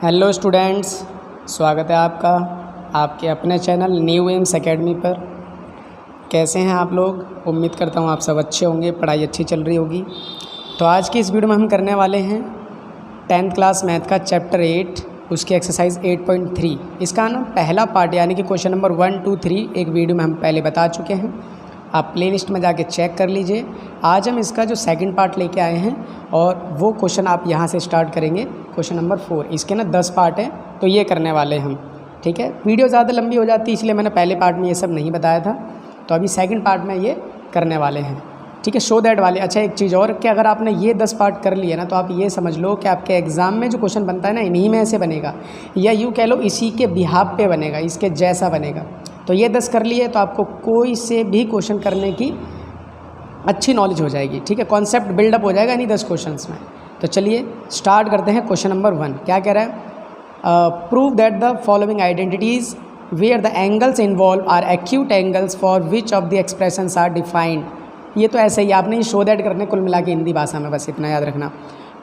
Hello students, स्वागत है आपका आपके अपने चैनल न्यू एम्स एकेडमी पर। कैसे हैं आप लोग? उम्मीद करता हूं आप सब अच्छे होंगे, पढ़ाई अच्छी चल रही होगी। तो आज की इस वीडियो में हम करने वाले हैं 10th क्लास मैथ का चैप्टर 8, उसकी एक्सरसाइज 8.3। इसका ना पहला पार्ट यानी कि क्वेश्चन नंबर 1, 2, 3 एक वीडियो में हम पहले बता चुके हैं। आप प्लेलिस्ट में जाके चेक कर लीजिए। आज हम इसका जो सेकंड पार्ट लेके आए हैं और वो क्वेश्चन आप यहाँ से स्टार्ट करेंगे, क्वेश्चन नंबर 4। इसके ना 10 पार्ट हैं, तो ये करने वाले हम। ठीक है, वीडियो ज़्यादा लंबी हो जाती है इसलिए मैंने पहले पार्ट में ये सब नहीं बताया था, तो अभी सेकंड पार्ट में ये करने वाले हैं। ठीक है, शो दैट वाले। अच्छा, एक चीज़ और कि अगर आपने ये 10 पार्ट कर लिए ना, तो आप ये समझ लो कि आपके एग्ज़ाम में जो क्वेश्चन बनता है ना, इन्हीं में ऐसे बनेगा, या यूँ कह लो इसी के बिहाफ पे बनेगा, इसके जैसा बनेगा। तो ये 10 कर लिए तो आपको कोई से भी क्वेश्चन करने की अच्छी नॉलेज हो जाएगी। ठीक है, कॉन्सेप्ट बिल्डअप हो जाएगा इन्हीं 10 क्वेश्चंस में। तो चलिए स्टार्ट करते हैं। क्वेश्चन नंबर 1 क्या कह रहा है? Prove that the following identities where the angles involved are acute angles for which of the expressions are defined. ये तो ऐसे ही आपने ये शो दैट करने कुल मिला के हिंदी भाषा में, बस इतना याद रखना।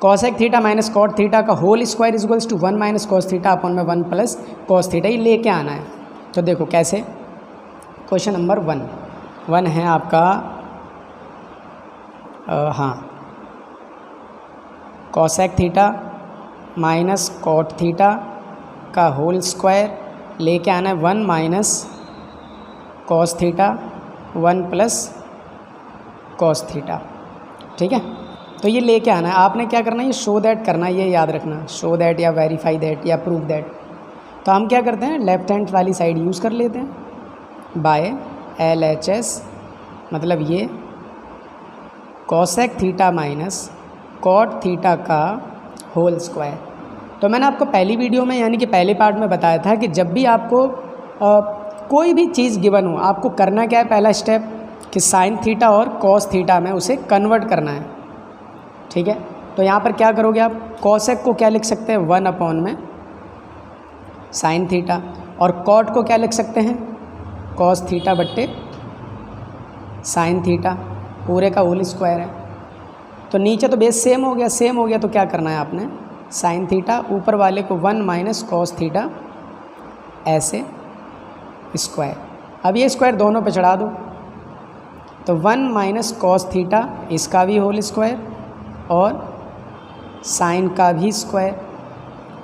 Cosec theta minus cot theta का whole square is equals to 1 minus cos theta upon में 1 प्लस कॉस थीटा, ये लेके आना है। तो देखो कैसे। क्वेश्चन नंबर 1 है आपका cosec theta minus cot theta का होल स्क्वायर लेके आना है 1 minus cos theta 1 plus cos theta. ठीक है, तो ये लेके आना है। आपने क्या करना है, ये शो दैट करना है, ये याद रखना। शो दैट या वेरीफाई दैट या प्रूव दैट। तो हम क्या करते हैं, लेफ्ट हैंड वाली साइड यूज़ कर लेते हैं बाय LHS, मतलब ये cosec theta minus cot theta का होल स्क्वायर। तो मैंने आपको पहली वीडियो में यानी कि पहले पार्ट में बताया था कि जब भी आपको कोई भी चीज़ गिवन हो, आपको करना क्या है, पहला स्टेप कि साइन थीटा और कॉस थीटा में उसे कन्वर्ट करना है। ठीक है, तो यहाँ पर क्या करोगे आप, कॉसेक को क्या लिख सकते हैं 1 अपॉन में साइन थीटा, और कॉट को क्या लिख सकते हैं कॉस थीटा बट्टे साइन थीटा, पूरे का होल स्क्वायर है। तो नीचे तो बेस सेम हो गया, तो क्या करना है आपने, साइन थीटा ऊपर वाले को 1 माइनस कॉस थीटा ऐसे स्क्वायर। अब ये स्क्वायर दोनों पे चढ़ा दो, तो 1 माइनस कॉस थीटा इसका भी होल स्क्वायर और साइन का भी स्क्वायर।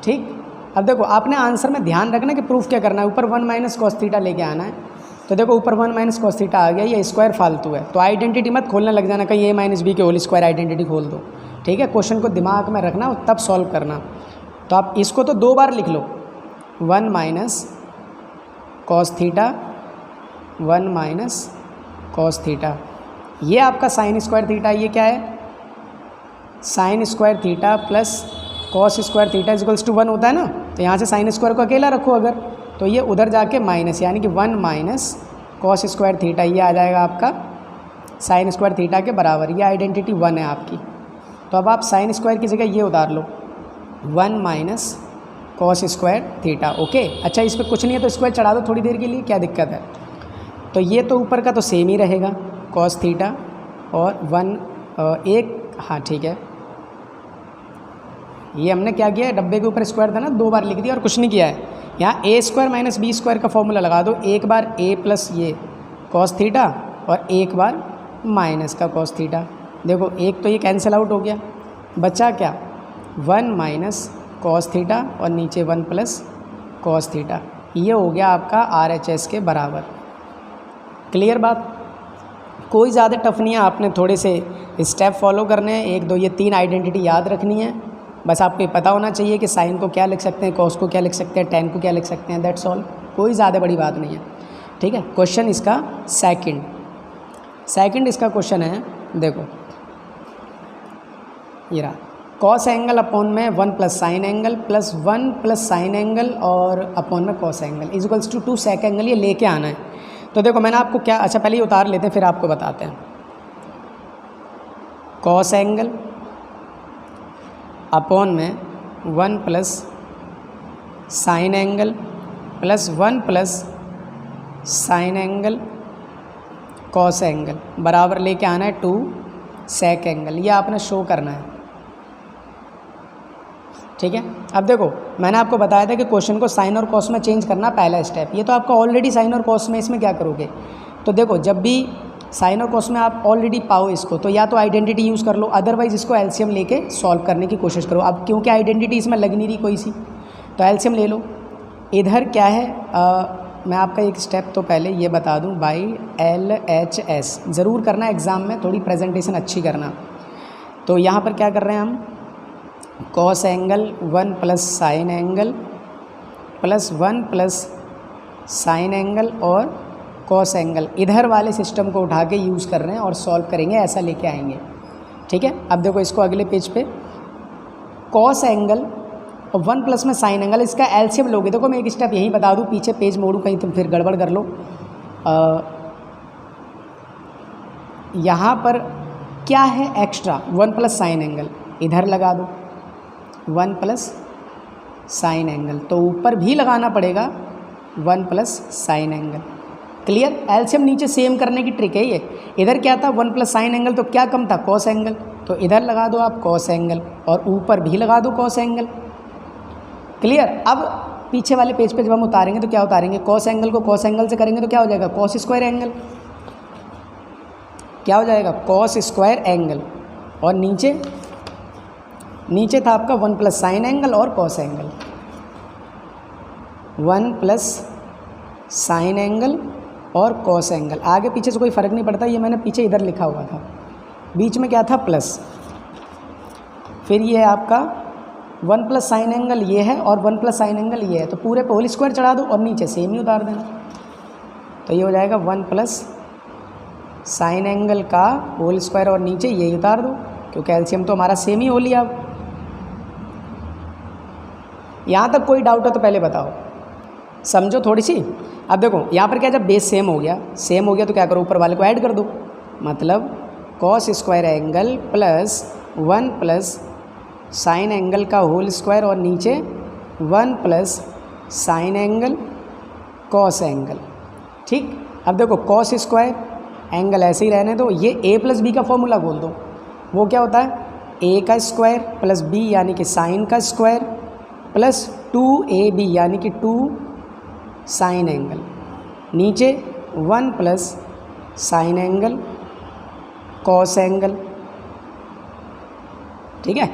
ठीक, अब देखो आपने आंसर में ध्यान रखना कि प्रूफ क्या करना है, ऊपर 1 माइनस कॉस थीटा लेके आना है। तो देखो ऊपर 1 माइनस कॉस थीटा आ गया, ये स्क्वायर फालतू है, तो आइडेंटिटी मत खोलने लग जाना कहीं a माइनस बी के होल स्क्वायर आइडेंटिटी खोल दो। ठीक है, क्वेश्चन को दिमाग में रखना और तब सॉल्व करना। तो आप इसको तो 2 बार लिख लो, 1 minus cos theta 1 minus cos theta, ये आपका साइन स्क्वायर थीटा, ये क्या है sine square theta plus cos square theta equals to 1 होता है ना। तो यहाँ से साइन स्क्वायर को अकेला रखो अगर, तो ये उधर जाके माइनस, यानी कि 1 माइनस कॉस स्क्वायर थीटा, ये आ जाएगा आपका साइन स्क्वायर थीटा के बराबर। ये आइडेंटिटी 1 है आपकी। तो अब आप साइन स्क्वायर की जगह ये उतार लो 1 minus cos square theta. Okay, अच्छा इस पर कुछ नहीं है तो स्क्वायर चढ़ा दो थोड़ी देर के लिए, क्या दिक्कत है। तो ये तो ऊपर का तो सेम ही रहेगा कॉस थीटा और 1 हाँ ठीक है, ये हमने क्या किया है, डब्बे के ऊपर स्क्वायर था ना, 2 बार लिख दिया और कुछ नहीं किया है। यहाँ a square minus B square का फॉर्मूला लगा दो, एक बार a प्लस ये कॉस थीटा और एक बार माइनस का कॉस थीटा। देखो एक तो ये कैंसिल आउट हो गया, बचा क्या 1 माइनस कॉस थीटा और नीचे 1 प्लस कॉस थीटा, ये हो गया आपका RHS के बराबर। क्लियर बात, कोई ज़्यादा टफ नहीं है, आपने थोड़े से स्टेप फॉलो करने हैं, 1 2 ये 3 आइडेंटिटी याद रखनी है। बस आपको ये पता होना चाहिए कि साइन को क्या लिख सकते हैं, कॉस को क्या लिख सकते हैं, टेन को क्या लिख सकते हैं, दैट्स ऑल। कोई ज़्यादा बड़ी बात नहीं है। ठीक है, क्वेश्चन इसका सेकंड इसका क्वेश्चन है, देखो ये रहा, कॉस एंगल अपॉन में 1 plus sine angle plus 1 plus sine angle और अपॉन में cos angle is equals to 2 sec angle, ये लेके आना है। तो देखो मैंने आपको क्या, अच्छा पहले ये उतार लेते हैं फिर आपको बताते हैं। कॉस एंगल अपॉन में 1 plus sine angle plus 1 plus sine angle cos angle बराबर लेके आना है 2 सेक एंगल, ये आपने शो करना है। ठीक है। अब देखो मैंने आपको बताया था कि क्वेश्चन को साइन और कॉस में चेंज करना पहला स्टेप, ये तो आपका ऑलरेडी साइन और कॉस में, इसमें क्या करोगे, तो देखो जब भी साइन और कॉस में आप ऑलरेडी पाओ इसको, तो या तो आइडेंटिटी यूज़ कर लो, अदरवाइज़ इसको एलसीएम लेके सॉल्व करने की कोशिश करो। अब क्योंकि आइडेंटिटी इसमें लग नहीं रही कोई सी, तो एलसीएम ले लो। इधर क्या है, मैं आपका एक स्टेप तो पहले ये बता दूं, बाई LHS ज़रूर करना एग्ज़ाम में, थोड़ी प्रेजेंटेशन अच्छी करना। तो यहाँ पर क्या कर रहे हैं हम, cos angle 1 plus sine angle plus 1 plus sine angle और कॉस एंगल, इधर वाले सिस्टम को उठा के यूज़ कर रहे हैं और सॉल्व करेंगे, ऐसा लेके आएंगे। ठीक है। अब देखो इसको अगले पेज पे, कॉस एंगल और 1 प्लस में साइन एंगल, इसका एलसीएम लोगे। देखो मैं एक स्टेप यही बता दूं, पीछे पेज मोड़ूँ कहीं तुम फिर गड़बड़ कर लो। यहाँ पर क्या है एक्स्ट्रा, 1 प्लस साइन एंगल, इधर लगा दो 1 प्लस साइन एंगल, तो ऊपर भी लगाना पड़ेगा 1 plus sine angle. Clear. LCM नीचे सेम करने की ट्रिक है ये। इधर क्या था 1 प्लस साइन एंगल, तो क्या कम था, कॉस एंगल, तो इधर लगा दो आप कॉस एंगल और ऊपर भी लगा दो कॉस एंगल। क्लियर। अब पीछे वाले पेज पे जब हम उतारेंगे तो क्या उतारेंगे, कॉस एंगल को कॉस एंगल से करेंगे तो क्या हो जाएगा, कॉस स्क्वायर एंगल, क्या हो जाएगा, कॉस स्क्वायर एंगल, और नीचे था आपका 1 प्लस साइन एंगल और cos angle, 1 plus sine angle और कॉस एंगल। आगे पीछे से कोई फ़र्क नहीं पड़ता, ये मैंने पीछे इधर लिखा हुआ था, बीच में क्या था प्लस, फिर ये है आपका 1 प्लस साइन एंगल ये है और 1 प्लस साइन एंगल ये है, तो पूरे पे होल स्क्वायर चढ़ा दो और नीचे सेम ही उतार देना, तो ये हो जाएगा 1 प्लस साइन एंगल का होल स्क्वायर और नीचे यही उतार दो, क्योंकि एलसीएम तो हमारा सेम ही हो लिया। अब यहाँ तक कोई डाउट हो तो पहले बताओ, समझो थोड़ी सी। अब देखो यहाँ पर क्या, जब बेस सेम हो गया तो क्या करो, ऊपर वाले को ऐड कर दो, मतलब cos square angle plus 1 plus sine angle का होल स्क्वायर और नीचे 1 plus sine angle cos angle. ठीक। अब देखो कॉस स्क्वायर एंगल ऐसे ही रहने दो, ये a प्लस बी का फॉर्मूला बोल दो, वो क्या होता है, a का स्क्वायर प्लस b यानी कि साइन का स्क्वायर प्लस 2ab यानी कि 2 साइन एंगल, नीचे 1 plus sine angle cos angle. ठीक है।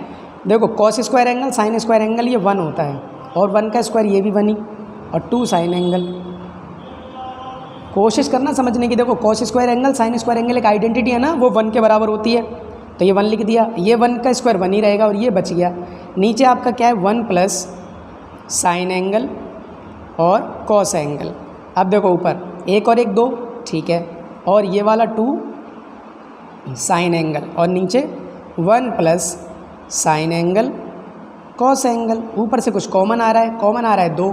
देखो cos square angle sine square angle ये 1 होता है, और 1 का स्क्वायर ये भी 1 ही, और 2 साइन एंगल। कोशिश करना समझने की, देखो cos square angle sine square angle एक आइडेंटिटी है ना, वो 1 के बराबर होती है, तो ये 1 लिख दिया, ये 1 का स्क्वायर 1 ही रहेगा और ये बच गया। नीचे आपका क्या है, 1 प्लस साइन एंगल और कॉस एंगल। अब देखो ऊपर 1 और 1 2, ठीक है, और ये वाला 2 साइन एंगल, और नीचे 1 plus sine angle cos angle. ऊपर से कुछ कॉमन आ रहा है 2,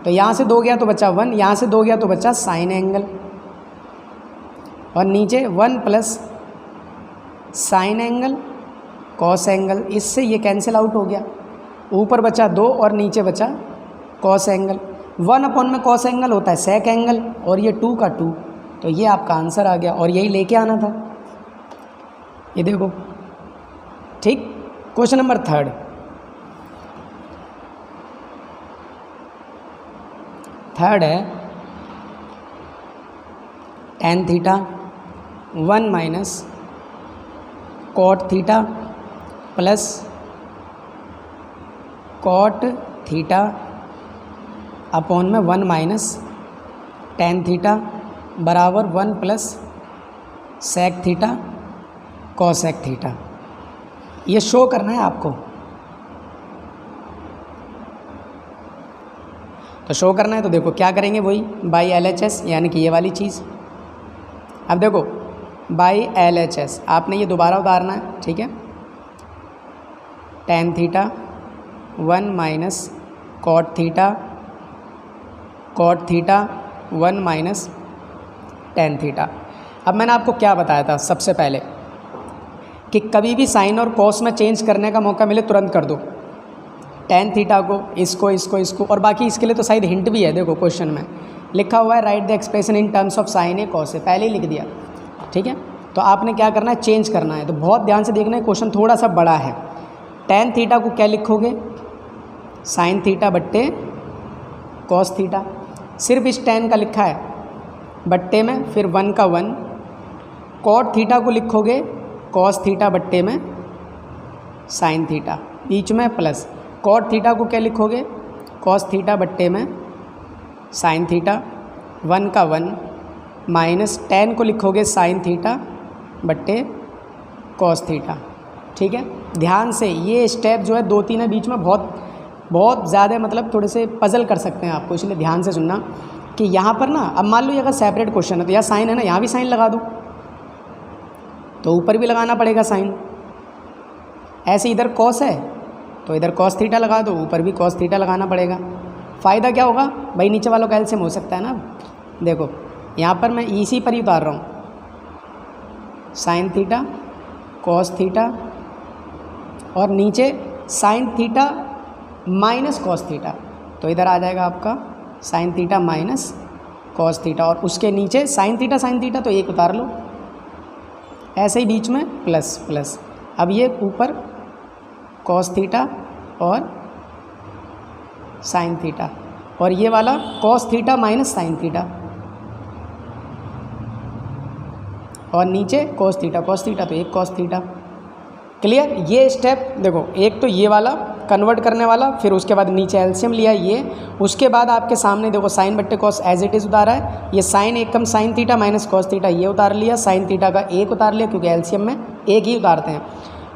तो यहाँ से 2 गया तो बचा 1, यहाँ से 2 गया तो बचा साइन एंगल, और नीचे 1 plus sine angle cos angle. इससे ये कैंसिल आउट हो गया, ऊपर बचा 2 और नीचे बचा कॉस एंगल। 1/, में कॉस एंगल होता है सेक एंगल, और ये 2 का 2, तो ये आपका आंसर आ गया, और यही लेके आना था, ये देखो। ठीक। क्वेश्चन नंबर 3 है tan theta 1 minus cot theta plus cot theta upon में 1 माइनस tan थीटा बराबर 1 plus sec theta cosec theta. ये शो करना है आपको, तो शो करना है तो देखो क्या करेंगे, वही बाई LHS यानी कि ये वाली चीज़। अब देखो बाई LHS आपने ये दोबारा उतारना है, ठीक है। tan theta 1 minus cot theta 1 minus tan theta. अब मैंने आपको क्या बताया था सबसे पहले कि कभी भी साइन और कॉस में चेंज करने का मौका मिले तुरंत कर दो, tan थीटा को इसको, और बाकी इसके लिए तो शायद हिंट भी है, देखो क्वेश्चन में लिखा हुआ है right the expression in terms of sine A cos A, पहले ही लिख दिया, ठीक है। तो आपने क्या करना है, चेंज करना है, तो बहुत ध्यान से देखना है, क्वेश्चन थोड़ा सा बड़ा है। tan थीटा को क्या लिखोगे, साइन थीटा बट्टे कॉस थीटा, सिर्फ इस tan का लिखा है बट्टे में, फिर 1 का 1, कॉट थीटा को लिखोगे कॉस थीटा बट्टे में साइन थीटा, बीच में प्लस, कॉट थीटा को क्या लिखोगे कॉस थीटा बट्टे में साइन थीटा, 1 का 1, माइनस tan को लिखोगे साइन थीटा बट्टे कॉस थीटा। ठीक है, ध्यान से ये स्टेप जो है 2-3 है, बीच में बहुत ज़्यादा मतलब थोड़े से पजल कर सकते हैं आपको, इसलिए ध्यान से सुनना कि यहाँ पर ना, अब मान लो ये अगर सेपरेट क्वेश्चन है तो यहाँ साइन है ना, यहाँ भी साइन लगा दो तो ऊपर भी लगाना पड़ेगा साइन। ऐसे इधर कॉस है तो इधर कॉस थीटा लगा दो, ऊपर भी कॉस थीटा लगाना पड़ेगा। फ़ायदा क्या होगा भाई, नीचे वालों का एलसीएम हो सकता है ना। देखो यहाँ पर मैं इसी पर ही उतार रहा हूँ, साइन थीटा कॉस थीटा, और नीचे sign theta minus cos theta, तो इधर आ जाएगा आपका sign theta minus cos theta, और उसके नीचे साइन थीटा तो एक उतार लो, ऐसे ही बीच में प्लस प्लस। अब ये ऊपर कॉस थीटा और साइन थीटा, और ये वाला cos theta minus sine theta, और नीचे कॉस थीटा तो एक कॉस थीटा। क्लियर। ये स्टेप देखो, एक तो ये वाला कन्वर्ट करने वाला, फिर उसके बाद नीचे एलसीएम लिया ये, उसके बाद आपके सामने देखो साइन बट्टे कॉस एज इट इज़ उतारा है, ये साइन एक कम sine theta minus cos theta ये उतार लिया, साइन थीटा का एक उतार लिया क्योंकि एलसीएम में एक ही उतारते हैं।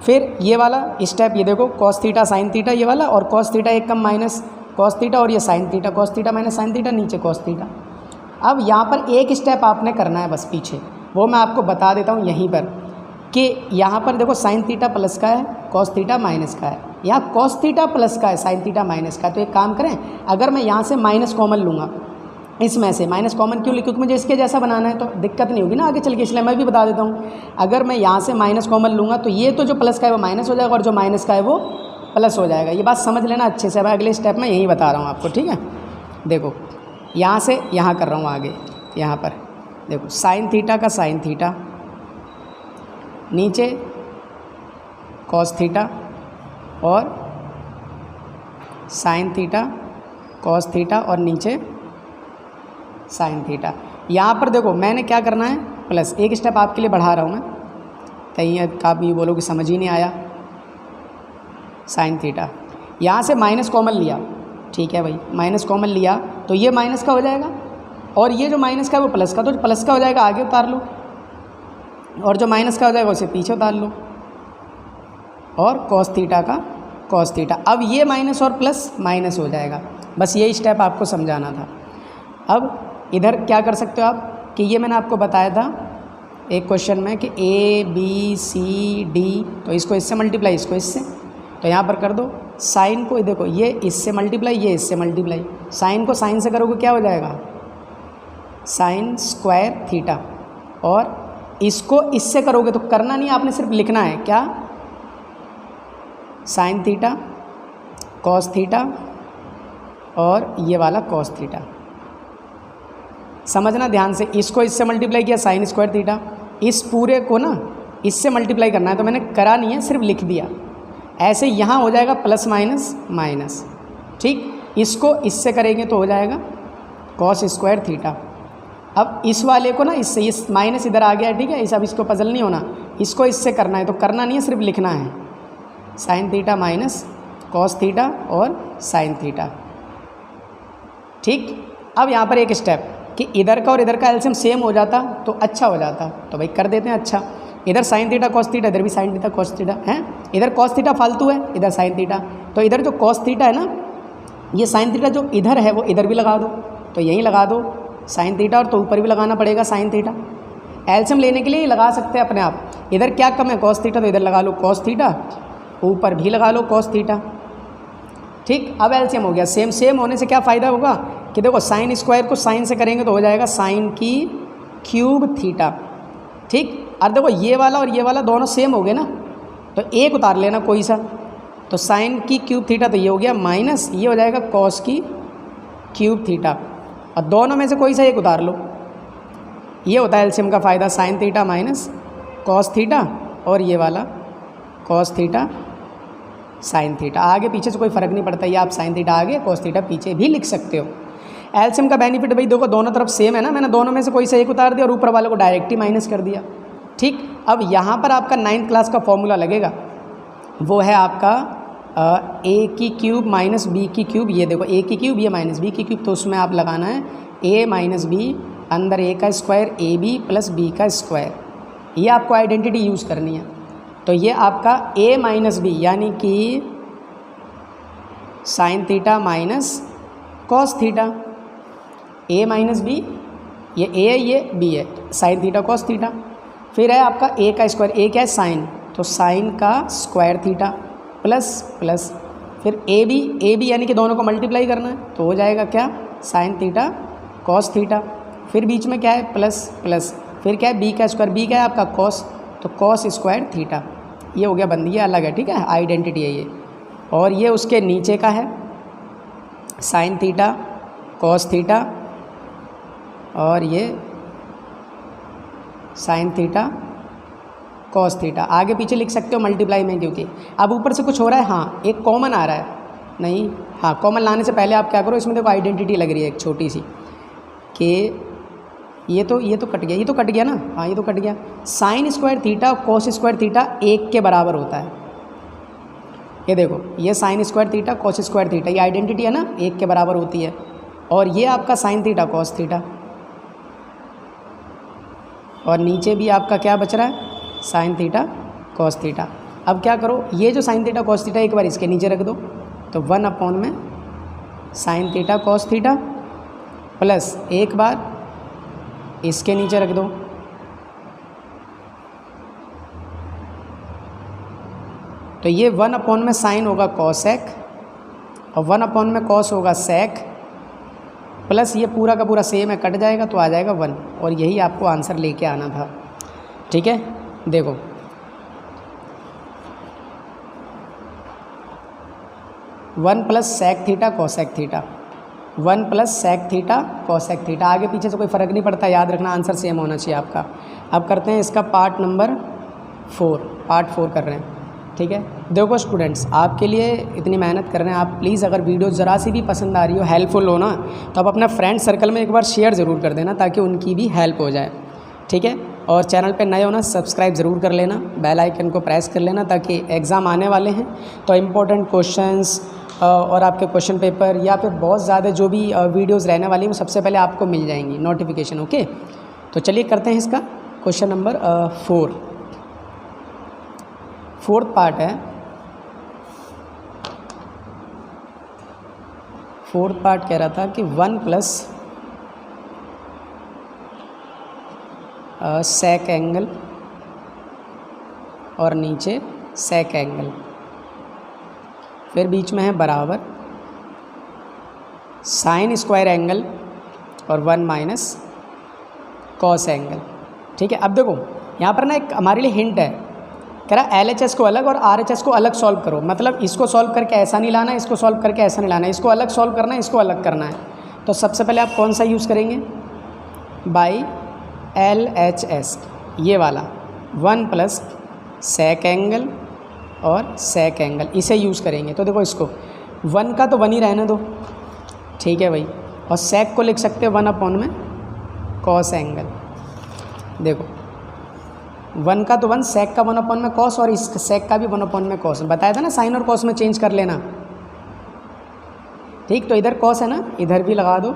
फिर ये वाला स्टेप, ये देखो कॉस थीटा साइन थीटा ये वाला, और कॉस थीटा एक कम माइनस कॉस थीटा, और ये sine theta cos theta minus sine theta, नीचे कॉस थीटा। अब यहाँ पर एक स्टेप आपने करना है बस पीछे, वो मैं आपको बता देता हूँ यहीं पर, कि यहाँ पर देखो साइन थीटा प्लस का है, कॉस थीटा माइनस का है, यहाँ कॉस थीटा प्लस का है, साइन थीटा माइनस का है। तो एक काम करें, अगर मैं यहाँ से माइनस कॉमन लूँगा, इसमें से माइनस कॉमन क्यों लिखूँ, क्योंकि मुझे इसके जैसा बनाना है तो दिक्कत नहीं होगी ना आगे चल के, इसलिए मैं भी बता देता हूँ। अगर मैं यहाँ से माइनस कॉमन लूँगा तो ये तो जो प्लस का है वो माइनस हो जाएगा, और जो माइनस का है वो प्लस हो जाएगा। ये बात समझ लेना अच्छे से। मैं अगले स्टेप में यही बता रहा हूँ आपको, ठीक है। देखो यहाँ से यहाँ कर रहा हूँ आगे, यहाँ पर देखो साइन थीटा का साइन थीटा, नीचे कॉस थीटा, और साइन थीटा कॉस थीटा, और नीचे साइन थीटा। यहाँ पर देखो मैंने क्या करना है, प्लस एक स्टेप आपके लिए बढ़ा रहा हूँ मैं, कहीं आप ये बोलो कि समझ ही नहीं आया। साइन थीटा, यहाँ से माइनस कॉमन लिया, ठीक है भाई, माइनस कॉमन लिया तो ये माइनस का हो जाएगा, और ये जो माइनस का है वो प्लस का, तो प्लस का हो जाएगा आगे उतार लो, और जो माइनस का हो जाएगा उसे पीछे उतार लो, और कॉस थीटा का कॉस थीटा। अब ये माइनस और प्लस माइनस हो जाएगा। बस यही स्टेप आपको समझाना था। अब इधर क्या कर सकते हो आप, कि ये मैंने आपको बताया था एक क्वेश्चन में कि A B C D, तो इसको इससे मल्टीप्लाई, इसको इससे, तो यहाँ पर कर दो साइन को, देखो ये इससे मल्टीप्लाई, ये इससे मल्टीप्लाई, साइन को साइन से करोगे क्या हो जाएगा, साइन स्क्वायर थीटा, और इसको इससे करोगे तो करना नहीं, आपने सिर्फ लिखना है क्या, साइन थीटा कॉस थीटा, और ये वाला कॉस थीटा। समझना ध्यान से, इसको इससे मल्टीप्लाई किया साइन स्क्वायर थीटा, इस पूरे को ना इससे मल्टीप्लाई करना है, तो मैंने करा नहीं है, सिर्फ लिख दिया। ऐसे यहाँ हो जाएगा प्लस माइनस माइनस, ठीक। इसको इससे करेंगे तो हो जाएगा कॉस स्क्वायर थीटा। अब इस वाले को ना इससे, इस माइनस इधर आ गया, ठीक है, इस अब इसको पजल नहीं होना, इसको इससे करना है, तो करना नहीं है, सिर्फ लिखना है sign theta minus cos theta और साइन थीटा, ठीक। अब यहाँ पर एक स्टेप कि इधर का और इधर का एलसीएम सेम हो जाता तो अच्छा हो जाता, तो भाई कर देते हैं। अच्छा, इधर साइन थीटा कॉस थीटा, इधर भी साइन थीटा कॉस थीटा है, इधर कॉस थीटा फालतू है, इधर साइन थीटा, तो इधर जो कॉस थीटा है ना, ये साइन थीटा जो इधर है वो इधर भी लगा दो, तो यहीं लगा दो साइन थीटा, और तो ऊपर भी लगाना पड़ेगा साइन थीटा। एलसीएम लेने के लिए लगा सकते हैं अपने आप, इधर क्या कम है कॉस थीटा, तो इधर लगा लो कॉस थीटा, ऊपर भी लगा लो कॉस थीटा, ठीक। अब एलसीएम हो गया। सेम सेम होने से क्या फ़ायदा होगा कि देखो साइन स्क्वायर को साइन से करेंगे तो हो जाएगा साइन की क्यूब थीटा, ठीक। और देखो ये वाला और ये वाला दोनों सेम हो गए ना, तो एक उतार लेना कोई सा, तो साइन की क्यूब थीटा तो ये हो गया, माइनस ये हो जाएगा कॉस की क्यूब थीटा, और दोनों में से कोई सा एक उतार लो। ये होता है एलसीएम का फ़ायदा, sign theta minus cos theta, और ये वाला कॉस थीटा साइन थीटा। आगे पीछे से कोई फ़र्क नहीं पड़ता, ये आप साइन थीटा आगे कॉस थीटा पीछे भी लिख सकते हो। एलसीएम का बेनिफिट भाई देखो दोनों तरफ सेम है ना, मैंने दोनों में से कोई से एक उतार दिया और ऊपर वाले को डायरेक्ट ही माइनस कर दिया। ठीक, अब यहाँ पर आपका 9th क्लास का फॉर्मूला लगेगा, वो है आपका ए की क्यूब माइनस बी की क्यूब। ये देखो ए की क्यूब, ये माइनस बी की क्यूब, तो उसमें आप लगाना है ए माइनस बी अंदर ए का square A B plus B का स्क्वायर। ये आपको आइडेंटिटी यूज़ करनी है। तो ये आपका ए माइनस बी यानी कि sine theta minus cos theta, A minus B, ये ए है ये बी है, साइन थीटा कॉस थीटा। फिर है आपका ए का स्क्वायर, ए क्या है साइन, तो साइन का स्क्वायर थीटा प्लस प्लस फिर ए बी यानी कि दोनों को मल्टीप्लाई करना है, तो हो जाएगा क्या साइन थीटा कॉस थीटा। फिर बीच में क्या है प्लस प्लस, फिर क्या है बी का स्क्वायर, बी क्या है आपका कॉस, तो कॉस स्क्वायर थीटा। ये हो गया बंद, ये अलग है, ठीक है, आइडेंटिटी है ये। और ये उसके नीचे का है साइन थीटा कॉस थीटा, और ये साइन थीटा कॉस थीटा। आगे पीछे लिख सकते हो मल्टीप्लाई में, क्योंकि अब ऊपर से कुछ हो रहा है, हाँ एक कॉमन आ रहा है, नहीं हाँ कॉमन लाने से पहले आप क्या करो, इसमें देखो आइडेंटिटी लग रही है एक छोटी सी कि ये तो कट गया, ये तो कट गया ना, हाँ ये तो कट गया। Sign square theta cos square theta 1 के बराबर होता है। ये देखो ये sign square theta cos square theta, ये आइडेंटिटी है ना, 1 के बराबर होती है। और ये आपका साइन थीटा कॉस थीटा, और नीचे भी आपका क्या बच रहा है साइन थीटा कॉस थीटा। अब क्या करो, ये जो साइन थीटा कॉस थीटा एक बार इसके नीचे रख दो, तो 1 अपॉन में sine theta cos theta plus एक बार इसके नीचे रख दो, तो ये 1 अपॉन में साइन होगा कॉसेक और 1 अपॉन में कॉस होगा सेक, प्लस ये पूरा का पूरा सेम है, कट जाएगा तो आ जाएगा 1, और यही आपको आंसर लेके आना था। ठीक है, देखो one plus sec theta cosec theta, 1 plus sec theta cosec theta. आगे पीछे से कोई फ़र्क नहीं पड़ता, याद रखना आंसर सेम होना चाहिए आपका। अब करते हैं इसका पार्ट नंबर 4 कर रहे हैं। ठीक है, देखो स्टूडेंट्स आपके लिए इतनी मेहनत कर रहे हैं, आप प्लीज़ अगर वीडियो ज़रा सी भी पसंद आ रही हो, हेल्पफुल हो ना, तो आप अपना फ्रेंड सर्कल में एक बार शेयर ज़रूर कर देना ताकि उनकी भी हेल्प हो जाए। ठीक है, और चैनल पे नए हो ना सब्सक्राइब ज़रूर कर लेना, बेल आइकन को प्रेस कर लेना, ताकि एग्ज़ाम आने वाले हैं तो इम्पोर्टेंट क्वेश्चंस और आपके क्वेश्चन पेपर या फिर बहुत ज़्यादा जो भी वीडियोज़ रहने वाली हैं वो सबसे पहले आपको मिल जाएंगी नोटिफिकेशन। ओके, तो चलिए करते हैं इसका क्वेश्चन नंबर 4th पार्ट है। 4th पार्ट कह रहा था कि 1 प्लस सेक एंगल और नीचे सेक एंगल, फिर बीच में है बराबर साइन स्क्वायर एंगल और 1 माइनस कॉस एंगल। ठीक है, अब देखो यहाँ पर ना एक हमारे लिए हिंट है, कह रहा LHS को अलग और RHS को अलग सॉल्व करो, मतलब इसको सॉल्व करके ऐसा नहीं लाना है, इसको सॉल्व करके ऐसा नहीं लाना है, इसको अलग सॉल्व करना है, इसको अलग करना है। तो सबसे पहले आप कौन सा यूज़ करेंगे, बाई LHS, ये वाला 1 प्लस सेक एंगल और सेक एंगल, इसे यूज़ करेंगे। तो देखो इसको 1 का तो 1 ही रहने दो, ठीक है भाई, और सेक को लिख सकते हैं 1 अपॉन में कॉस एंगल। देखो 1 का तो 1, सेक का 1 अपॉन में कॉस, और इस सेक का भी 1 अपॉन में कॉस। बताया था ना साइन और कॉस में चेंज कर लेना। ठीक, तो इधर कॉस है ना, इधर भी लगा दो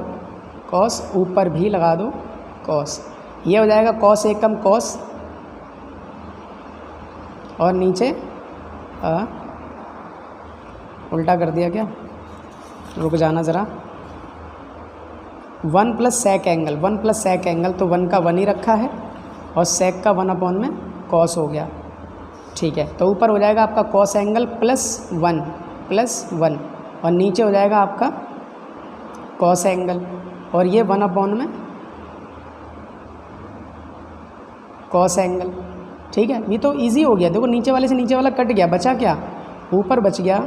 कॉस, ऊपर भी लगा दो कॉस, ये हो जाएगा कॉस एक कम कॉस, और नीचे उल्टा कर दिया क्या, रुक जाना ज़रा। 1 plus sec angle, 1 plus sec angle, तो 1 का 1 ही रखा है और सेक का 1 अपॉन में कॉस हो गया। ठीक है, तो ऊपर हो जाएगा आपका कॉस एंगल प्लस 1 और नीचे हो जाएगा आपका कॉस एंगल, और ये 1 अपॉन में कॉस एंगल। ठीक है, ये तो इजी हो गया। देखो नीचे वाले से नीचे वाला कट गया, बचा क्या, ऊपर बच गया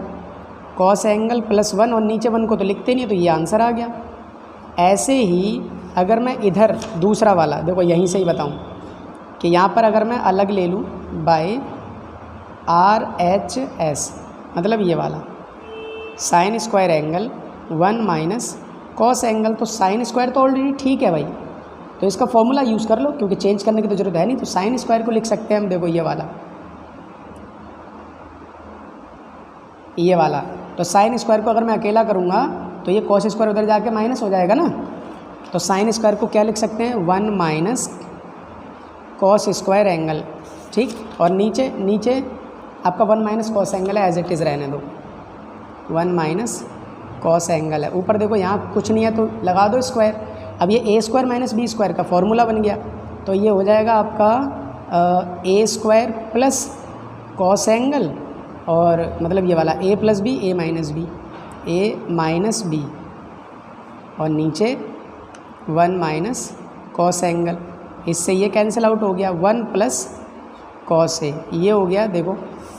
कॉस एंगल प्लस 1, और नीचे 1 को तो लिखते नहीं, तो ये आंसर आ गया। ऐसे ही अगर मैं इधर दूसरा वाला, देखो यहीं से ही बताऊं कि यहाँ पर अगर मैं अलग ले लूँ बाय RHS, मतलब ये वाला sine square angle 1 minus cos angle. तो साइन स्क्वायर तो ऑलरेडी ठीक है भाई, तो इसका फॉर्मूला यूज़ कर लो क्योंकि चेंज करने की तो ज़रूरत है नहीं। तो साइन स्क्वायर को लिख सकते हैं हम, देखो ये वाला। तो साइन स्क्वायर को अगर मैं अकेला करूँगा तो ये कॉस स्क्वायर उधर जाके माइनस हो जाएगा ना। तो साइन स्क्वायर को क्या लिख सकते हैं, 1 माइनस कॉस स्क्वायर एंगल, ठीक। और नीचे आपका 1 माइनस कॉस एंगल है, एज इट इज़ रहने दो, 1 माइनस कॉस एंगल है। ऊपर देखो यहाँ कुछ नहीं है तो लगा दो स्क्वायर। अब ये ए स्क्वायर माइनस बी स्क्वायर का फॉर्मूला बन गया, तो ये हो जाएगा आपका ए स्क्वायर प्लस कॉस एंगल, और मतलब ये वाला ए प्लस बी, ए माइनस बी, और नीचे 1 माइनस कॉस एंगल। इससे ये कैंसिल आउट हो गया, 1 प्लस कॉस ए, ये हो गया। देखो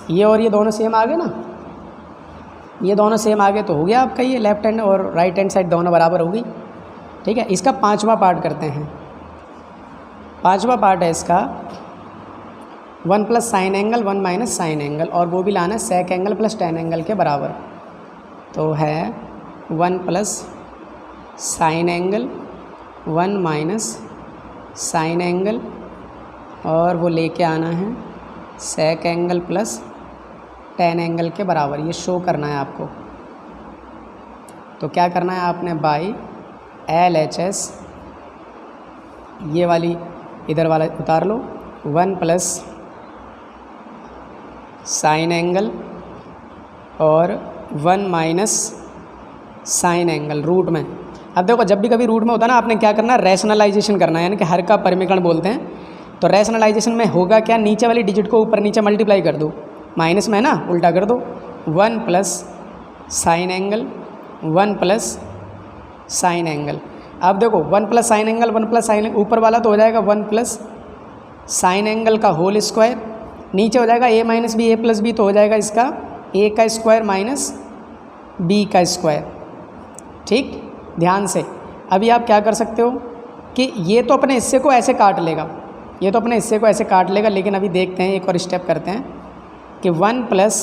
ये और ये दोनों सेम आ गए ना, ये दोनों सेम आ गए तो हो गया आपका ये लेफ्ट हैंड और राइट हैंड साइड दोनों बराबर हो गई, ठीक है। इसका 5वां पार्ट करते हैं। 5वां पार्ट है इसका 1 plus sine angle 1 minus sine angle, और वो भी लाना है सेक एंगल प्लस टेन एंगल के बराबर। तो है 1 plus sine angle 1 minus sine angle, और वो लेके आना है सेक एंगल प्लस टेन एंगल के बराबर। ये शो करना है आपको। तो क्या करना है आपने, बाई LHS, ये वाली इधर वाला उतार लो, 1 प्लस साइन एंगल और 1 माइनस साइन एंगल रूट में। अब देखो जब भी कभी रूट में होता है ना, आपने क्या करना है, रैशनलाइजेशन करना है, यानी कि हर का परिमीकरण बोलते हैं। तो रैशनलाइजेशन में होगा क्या, नीचे वाली डिजिट को ऊपर नीचे मल्टीप्लाई कर दो, माइनस में ना उल्टा कर दो, 1 plus sine angle 1 plus sine angle. अब देखो 1 plus sine angle 1 plus sign, ऊपर वाला तो हो जाएगा 1 प्लस साइन एंगल का होल स्क्वायर, नीचे हो जाएगा ए माइनस बी, ए प्लस बी, तो हो जाएगा इसका ए का स्क्वायर माइनस बी का स्क्वायर, ठीक। ध्यान से अभी आप क्या कर सकते हो कि ये तो अपने हिस्से को ऐसे काट लेगा, ये तो अपने हिस्से को ऐसे काट लेगा, लेकिन अभी देखते हैं, एक और स्टेप करते हैं कि 1 प्लस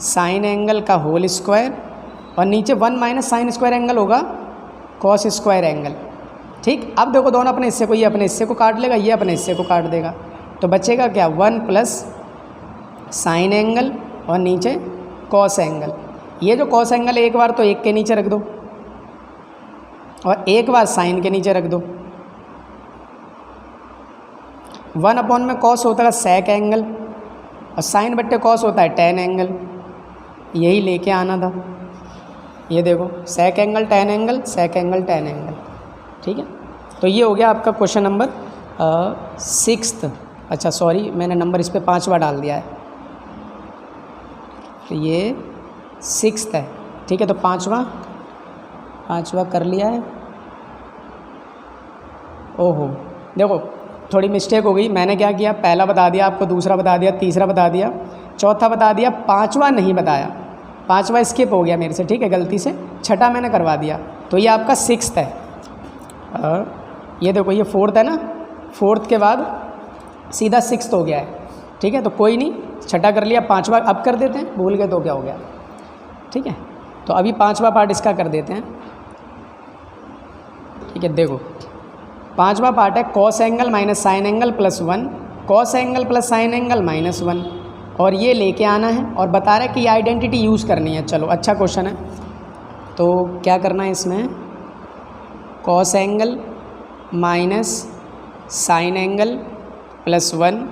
साइन एंगल का होल स्क्वायर, और नीचे 1 माइनस साइन स्क्वायर एंगल होगा कॉस स्क्वायर एंगल, ठीक। अब देखो दोनों अपने हिस्से को, ये अपने हिस्से को काट लेगा, ये अपने हिस्से को काट देगा, तो बचेगा क्या, 1 प्लस साइन एंगल और नीचे कॉस एंगल। ये जो कॉस एंगल एक बार तो 1 के नीचे रख दो और एक बार साइन के नीचे रख दो। 1 अपॉन में कॉस होता है सेक एंगल, और साइन बट्टे कॉस होता है टेन एंगल, यही लेके आना था। ये देखो सेक angle ten angle, sec angle ten angle, ठीक है। तो ये हो गया आपका क्वेश्चन नंबर 6। अच्छा सॉरी, मैंने नंबर इस पर 5वां डाल दिया है, तो ये 6 है, ठीक है। तो 5वां कर लिया है। ओहो देखो थोड़ी मिस्टेक हो गई, मैंने क्या किया, पहला बता दिया आपको, दूसरा बता दिया, तीसरा बता दिया, चौथा बता दिया, 5वां नहीं बताया, 5वां स्किप हो गया मेरे से, ठीक है, गलती से, छठा मैंने करवा दिया। तो ये आपका 6 है। ये देखो ये 4th है ना, 4th के बाद सीधा 6th हो गया है, ठीक है। तो कोई नहीं, छठा कर लिया, 5वां अब कर देते हैं, भूल गए तो क्या हो गया, ठीक है। तो अभी 5वां पार्ट इसका कर देते हैं, ठीक है। देखो 5वां पार्ट है cos angle minus sine angle plus 1, cos angle plus sine angle minus 1, और ये लेके आना है, और बता रहा है कि ये आइडेंटिटी यूज़ करनी है। चलो अच्छा क्वेश्चन है, तो क्या करना है इसमें, cos angle minus sine angle plus 1,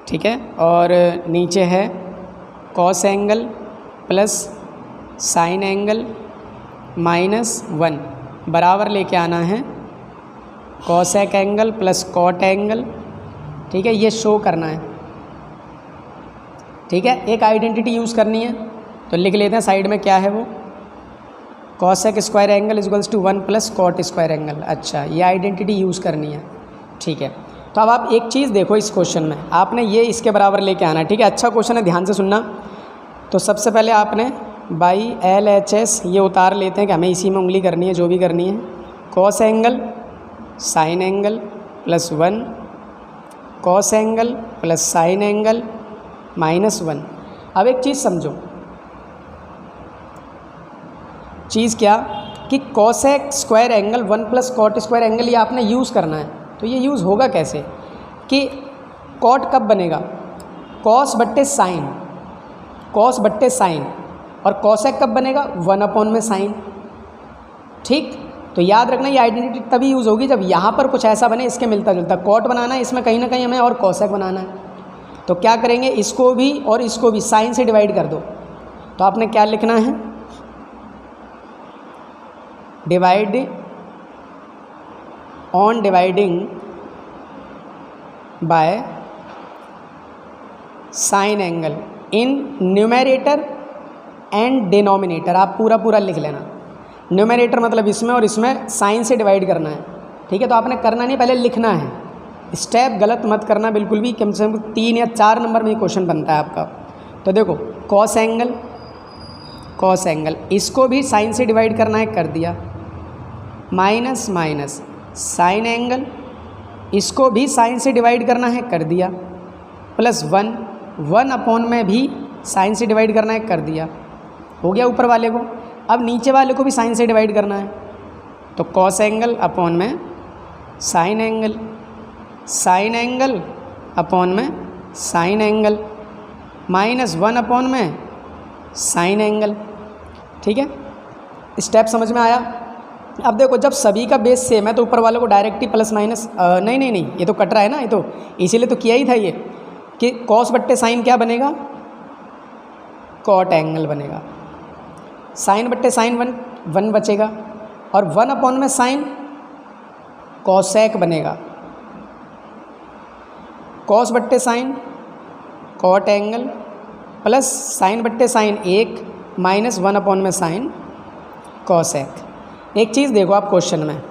ठीक है, और नीचे है cos angle plus sine angle minus 1, बराबर लेके आना है cosec angle plus cot angle, ठीक है। ये शो करना है, ठीक है। एक आइडेंटिटी यूज़ करनी है, तो लिख लेते हैं साइड में, क्या है वो, cosec square angle equals to 1 plus cot square angle. अच्छा ये आइडेंटिटी यूज़ करनी है, ठीक है। तो अब आप एक चीज़ देखो इस क्वेश्चन में, आपने ये इसके बराबर लेके आना है, ठीक है। अच्छा क्वेश्चन है, ध्यान से सुनना। तो सबसे पहले आपने बाई LHS ये उतार लेते हैं कि हमें इसी में उंगली करनी है, जो भी करनी है, cos angle sine angle plus 1, cos angle plus sine angle minus 1। अब एक चीज़ समझो, चीज़ क्या कि cosec square angle 1 plus cot square angle ये आपने यूज़ करना है। तो ये यूज़ होगा कैसे कि कॉट कब बनेगा, कॉस बट्टे साइन, कॉस बट्टे साइन, और कॉसेक कब बनेगा 1 अपॉन में साइन। ठीक, तो याद रखना ये आइडेंटिटी तभी यूज़ होगी जब यहाँ पर कुछ ऐसा बने इसके मिलता जुलता। कॉट बनाना है इसमें कहीं ना कहीं हमें, और कॉसेक बनाना है। तो क्या करेंगे, इसको भी और इसको भी साइन से डिवाइड कर दो। तो आपने क्या लिखना है, divide on dividing by sine angle in numerator and denominator. आप पूरा पूरा लिख लेना। न्यूमरेटर मतलब इसमें और इसमें साइन से डिवाइड करना है। ठीक है, तो आपने करना नहीं, पहले लिखना है। स्टेप गलत मत करना बिल्कुल भी, कम से कम 3 या 4 नंबर में क्वेश्चन बनता है आपका। तो देखो कॉस एंगल, कॉस एंगल इसको भी साइन से डिवाइड करना है, कर दिया। माइनस माइनस साइन एंगल इसको भी साइन से डिवाइड करना है, कर दिया। प्लस 1 अपॉन में भी साइन से डिवाइड करना है, कर दिया। हो गया ऊपर वाले को। अब नीचे वाले को भी साइन से डिवाइड करना है, तो कॉस एंगल अपॉन में sign angle, sine angle upon में साइन एंगल, माइनस 1 अपॉन में साइन एंगल। ठीक है, स्टेप समझ में आया। अब देखो जब सभी का बेस सेम है तो ऊपर वालों को डायरेक्ट ही प्लस माइनस, नहीं ये तो कट रहा है ना, ये तो इसीलिए तो किया ही था ये कि कॉस बट्टे साइन क्या बनेगा, कॉट एंगल बनेगा। साइन बट्टे साइन 1 बचेगा, और 1 अपॉन में साइन कॉसेक बनेगा। कॉस बट्टे sine cot angle, plus sine बट्टे साइन 1 माइनस 1 अपॉन में साइन कॉसेक। एक चीज़ देखो आप क्वेश्चन में,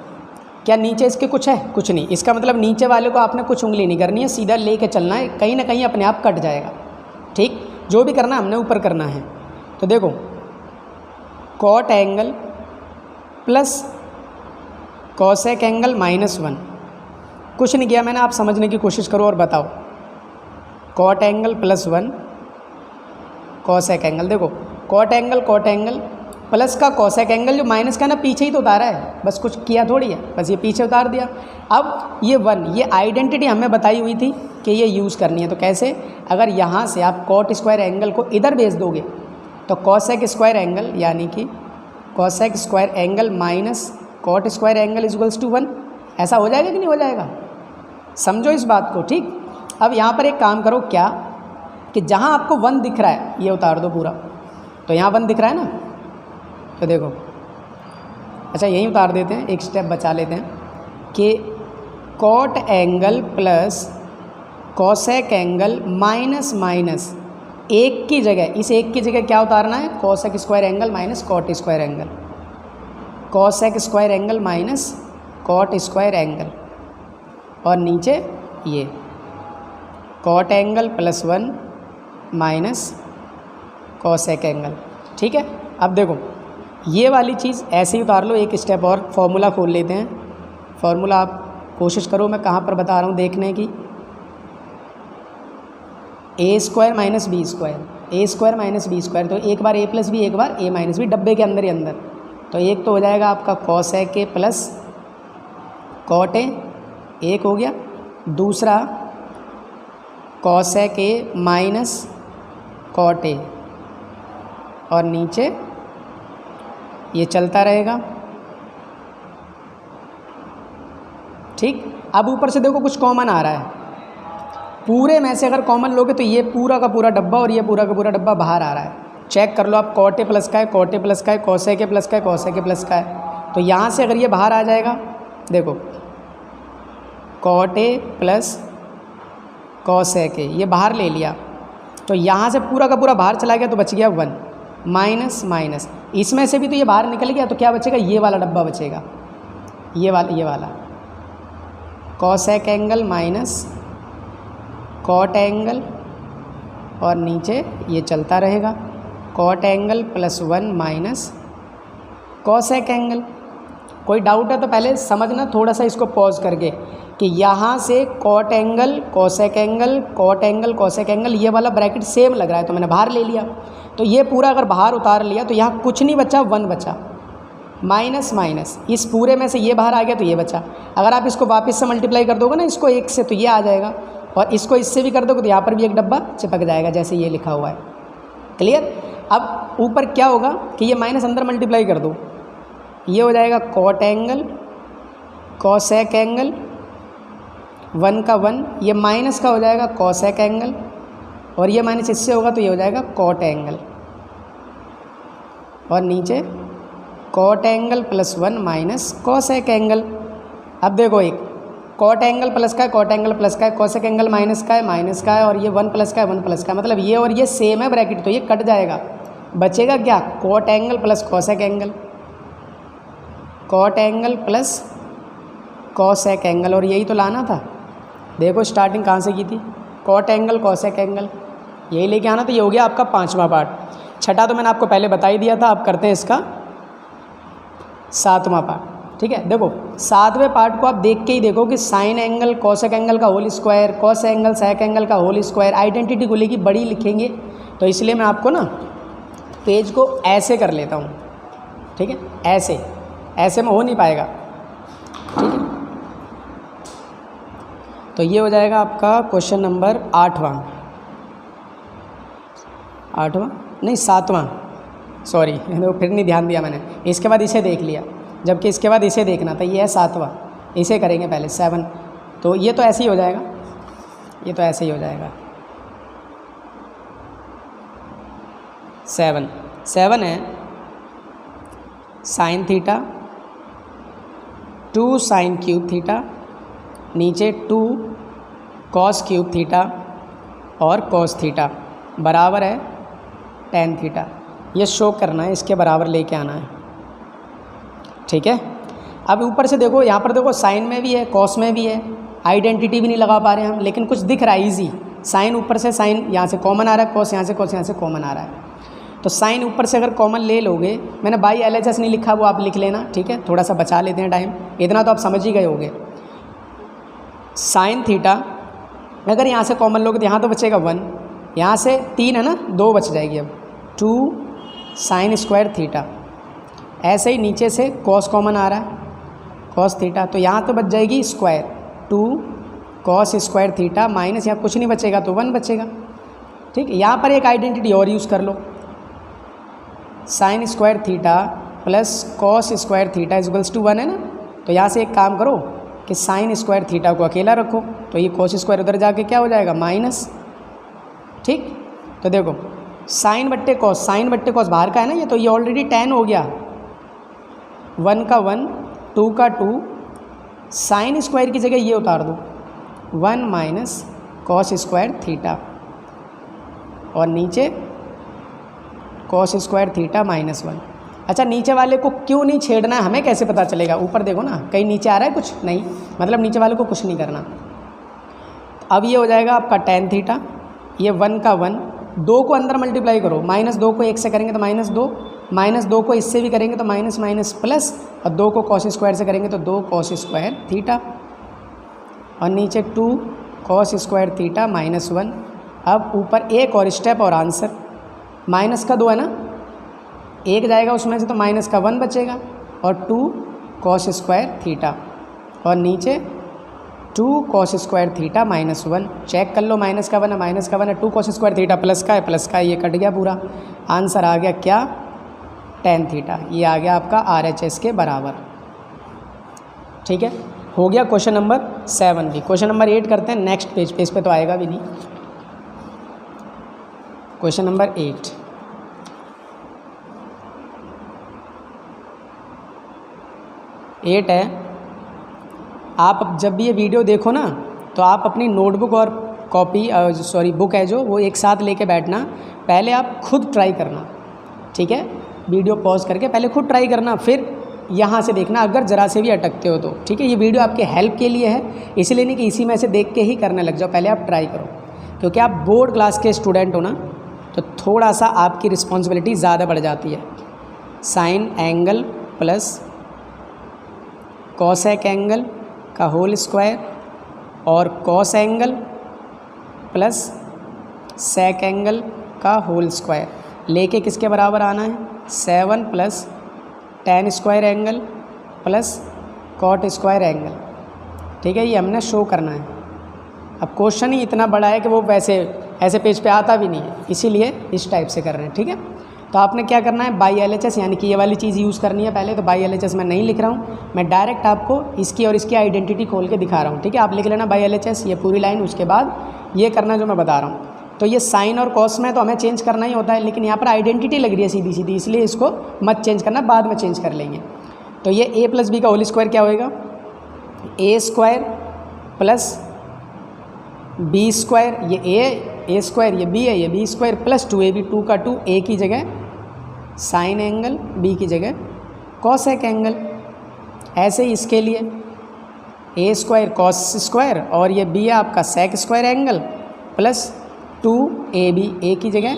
क्या नीचे इसके कुछ है, कुछ नहीं। इसका मतलब नीचे वाले को आपने कुछ उंगली नहीं करनी है, सीधा लेके चलना है, कहीं ना कहीं अपने आप कट जाएगा। ठीक, जो भी करना हमने ऊपर करना है। तो देखो cot angle plus cosec angle -1, कुछ नहीं किया मैंने, आप समझने की कोशिश करो और बताओ। कॉट एंगल +1 कॉसेक एंगल, देखो कॉट एंगल प्लस का कॉसेक एंगल, जो माइनस का ना पीछे ही तो उतारा है, बस कुछ किया थोड़ी है, बस ये पीछे उतार दिया। अब ये 1, ये आइडेंटिटी हमें बताई हुई थी कि ये यूज़ करनी है। तो कैसे, अगर यहाँ से आप कॉट स्क्वायर एंगल को इधर भेज दोगे तो कॉसेक स्क्वायर एंगल, यानी कि cosec square angle minus cot square angle equals to 1, ऐसा हो जाएगा कि नहीं हो जाएगा, समझो इस बात को। ठीक, अब यहाँ पर एक काम करो, क्या कि जहाँ आपको 1 दिख रहा है ये उतार दो पूरा। तो यहाँ 1 दिख रहा है ना, तो देखो अच्छा यहीं उतार देते हैं, एक स्टेप बचा लेते हैं कि cot angle plus cosec angle minus minus, एक की जगह, इस एक की जगह क्या उतारना है, cosec square angle minus cot square angle, cosec square angle minus cot square angle, और नीचे ये cot angle +1 minus cosec angle. ठीक है, अब देखो ये वाली चीज़ ऐसे ही उतार लो। एक स्टेप और फॉर्मूला खोल लेते हैं। फॉर्मूला आप कोशिश करो, मैं कहाँ पर बता रहा हूँ देखने की। a² माइनस बी स्क्वायर, तो एक बार a प्लस बी, एक बार a माइनस बी, डब्बे के अंदर ही अंदर। तो एक तो हो जाएगा आपका cosec A plus cot A, एक हो गया। दूसरा cosec A minus cot A, और नीचे ये चलता रहेगा। ठीक, अब ऊपर से देखो कुछ कॉमन आ रहा है, पूरे में से अगर कॉमन लोगे तो ये पूरा का पूरा डब्बा और ये पूरा का पूरा डब्बा बाहर आ रहा है। चेक कर लो आप, कॉट ए प्लस का है, कॉट ए प्लस का है, कॉसेक ए प्लस का है, कॉसेक ए प्लस का है। तो यहाँ से अगर ये बाहर आ जाएगा, देखो cot A plus cosec A, ये बाहर ले लिया, तो यहाँ से पूरा का पूरा बाहर चला गया, तो बच गया 1 माइनस माइनस, इसमें से भी तो ये बाहर निकल गया, तो क्या बचेगा, ये वाला डब्बा बचेगा, ये वाला cosec angle minus cot angle, और नीचे ये चलता रहेगा cot angle +1 minus cosec angle. कोई डाउट है तो पहले समझना थोड़ा सा इसको पॉज करके, कि यहाँ से cot angle cosec angle cot angle cosec angle ये वाला ब्रैकेट सेम लग रहा है तो मैंने बाहर ले लिया। तो ये पूरा अगर बाहर उतार लिया तो यहाँ कुछ नहीं बचा, 1 बचा, माइनस माइनस इस पूरे में से ये बाहर आ गया तो ये बचा। अगर आप इसको वापस से मल्टीप्लाई कर दोगे ना इसको 1 से तो ये आ जाएगा, और इसको इससे भी कर दोगे तो यहाँ पर भी एक डब्बा चिपक जाएगा जैसे ये लिखा हुआ है। क्लियर। अब ऊपर क्या होगा कि ये माइनस अंदर मल्टीप्लाई कर दो, ये हो जाएगा कॉट एंगल कोसेक एंगल 1 का 1, ये माइनस का हो जाएगा कोसेक एंगल, और ये माइनस इससे होगा तो ये हो जाएगा कॉट एंगल, और नीचे cot angle plus 1 minus cosec angle. अब देखो एक कॉट एंगल प्लस का है, कॉट एंगल प्लस का है, कोसेक एंगल माइनस का है, माइनस का है, और ये 1 प्लस का है, 1 प्लस का है, मतलब ये और ये सेम है ब्रैकेट तो ये कट जाएगा। बचेगा क्या, cot angle plus cosec angle, cot angle plus cosec angle, और यही तो लाना था। देखो स्टार्टिंग कहाँ से की थी, कॉट एंगल कोसेक एंगल, यही लेके आना। तो ये हो गया आपका 5वां पार्ट। छठा तो मैंने आपको पहले बता ही दिया था। अब करते हैं इसका 7वां पार्ट। ठीक है, देखो 7वें पार्ट को आप देख के ही देखो कि साइन एंगल कोसेक एंगल का whole square, cos angle sec angle का होल स्क्वायर, आइडेंटिटी को लेके बड़ी लिखेंगे, तो इसलिए मैं आपको ना पेज को ऐसे कर लेता हूँ। ठीक है, ऐसे में हो नहीं पाएगा। ठीक है, तो ये हो जाएगा आपका क्वेश्चन नंबर 8वां नहीं 7वां, सॉरी फिर नहीं ध्यान दिया मैंने। इसके बाद इसे देख लिया, जबकि इसके बाद इसे देखना था। ये है 7वां, इसे करेंगे पहले 7। तो ये तो ऐसे ही हो जाएगा, ये तो ऐसे ही हो जाएगा। 7 है sine theta 2 sine cube theta, नीचे 2 कॉस क्यूब थीटा और कॉस थीटा बराबर है टेन थीटा। ये शो करना है, इसके बराबर लेके आना है। ठीक है, अब ऊपर से देखो, यहाँ पर देखो साइन में भी है कॉस में भी है, आइडेंटिटी भी नहीं लगा पा रहे हैं हम, लेकिन कुछ दिख रहा है ईजी। साइन ऊपर से साइन यहाँ से कॉमन आ रहा है, कॉस यहाँ से कॉमन आ रहा है। तो साइन ऊपर से अगर कॉमन ले लोगे, मैंने बाई LHS नहीं लिखा, वो आप लिख लेना। ठीक है, थोड़ा सा बचा लेते हैं टाइम, इतना तो आप समझ ही गए होगे। साइन थीटा अगर यहाँ से कॉमन लोगे तो यहाँ तो बचेगा 1, यहाँ से 3 है ना, 2 बच जाएगी। अब 2 साइन स्क्वायर थीटा, ऐसे ही नीचे से कॉस कॉमन आ रहा है, कॉस थीटा, तो यहाँ तो बच जाएगी square 2 cos square theta minus यहाँ कुछ नहीं बचेगा तो 1 बचेगा। ठीक है, यहाँ पर एक आइडेंटिटी और यूज़ कर लो, sine square theta plus cos square theta equals to 1 है ना। तो यहाँ से एक काम करो कि साइन स्क्वायर थीटा को अकेला रखो, तो ये कॉस स्क्वायर उधर जाके क्या हो जाएगा माइनस। ठीक, तो देखो साइन बट्टे कॉस, साइन बट्टे कॉस बाहर का है ना ये, तो ये ऑलरेडी 10 हो गया, 1 का 1 2 का 2, साइन स्क्वायर की जगह ये उतार दो 1 माइनस कॉस स्क्वायर थीटा, और नीचे कॉस स्क्वायर थीटा माइनस 1। अच्छा, नीचे वाले को क्यों नहीं छेड़ना है, हमें कैसे पता चलेगा? ऊपर देखो ना, कहीं नीचे आ रहा है कुछ नहीं, मतलब नीचे वाले को कुछ नहीं करना। अब ये हो जाएगा आपका टेन थीटा, ये 1 का 1, 2 को अंदर मल्टीप्लाई करो, -2 को 1 से करेंगे तो -2, -2 को इससे भी करेंगे तो माइनस माइनस प्लस, और 2 को कॉस स्क्वायर से करेंगे तो 2 कॉस स्क्वायर थीटा, और नीचे 2 कॉस स्क्वायर थीटा माइनस 1। अब ऊपर एक और स्टेप और आंसर, माइनस का 2 है ना, 1 जाएगा उसमें से तो माइनस का 1 बचेगा, और 2 कॉस स्क्वायर थीटा, और नीचे 2 cos square theta minus 1। Check कर लो, माइनस का 1 है, माइनस का 1 है, 2 कॉस स्क्वायर थीटा प्लस का है, प्लस का है, ये कट गया पूरा। आंसर आ गया क्या, टेन थीटा। ये आ गया आपका RHS के बराबर। ठीक है, हो गया क्वेश्चन नंबर 7 भी। क्वेश्चन नंबर 8 करते हैं नेक्स्ट पेज पे, इस पे तो आएगा भी नहीं। क्वेश्चन नंबर 8, है आप जब भी ये वीडियो देखो ना, तो आप अपनी नोटबुक और कॉपी बुक है जो, वो एक साथ लेके बैठना। पहले आप खुद ट्राई करना, ठीक है, वीडियो पॉज करके पहले खुद ट्राई करना, फिर यहाँ से देखना अगर ज़रा से भी अटकते हो तो। ठीक है, ये वीडियो आपके हेल्प के लिए है, इसलिए नहीं कि इसी में से देख के ही करने लग जाओ, पहले आप ट्राई करो, क्योंकि आप बोर्ड क्लास के स्टूडेंट हो ना, तो थोड़ा सा आपकी रिस्पॉन्सिबिलिटी ज़्यादा बढ़ जाती है। Sine angle plus cosec angle का होल स्क्वायर और cos angle plus sec angle का होल स्क्वायर लेके किसके बराबर आना है, 7 plus tan square angle plus cot square angle. ठीक है, ये हमने शो करना है। अब क्वेश्चन ही इतना बड़ा है कि वो वैसे ऐसे पेज पे आता भी नहीं है, इसीलिए इस टाइप से कर रहे हैं। ठीक है, तो आपने क्या करना है, बाई LHS यानी कि ये वाली चीज़ यूज़ करनी है पहले। तो बाई LHS मैं नहीं लिख रहा हूँ, मैं डायरेक्ट आपको इसकी और इसकी आइडेंटिटी खोल के दिखा रहा हूँ। ठीक है, आप लिख लेना बाई LHS ये पूरी लाइन, उसके बाद ये करना जो मैं बता रहा हूँ। तो ये साइन और कॉस में तो हमें चेंज करना ही होता है, लेकिन यहाँ पर आइडेंटिटी लग रही है सीधी सीधी, इसलिए इसको मत चेंज करना, बाद में चेंज कर लेंगे। तो ये a प्लस बी का होल स्क्वायर क्या होएगा, a square plus B square, ये a स्क्वायर, ये b है, ये b स्क्वायर प्लस 2ab, 2 का 2, a की जगह साइन एंगल, b की जगह कॉसेक एंगल। ऐसे ही इसके लिए a स्क्वायर कॉस स्क्वायर और ये b है आपका sec square angle plus 2ab, a की जगह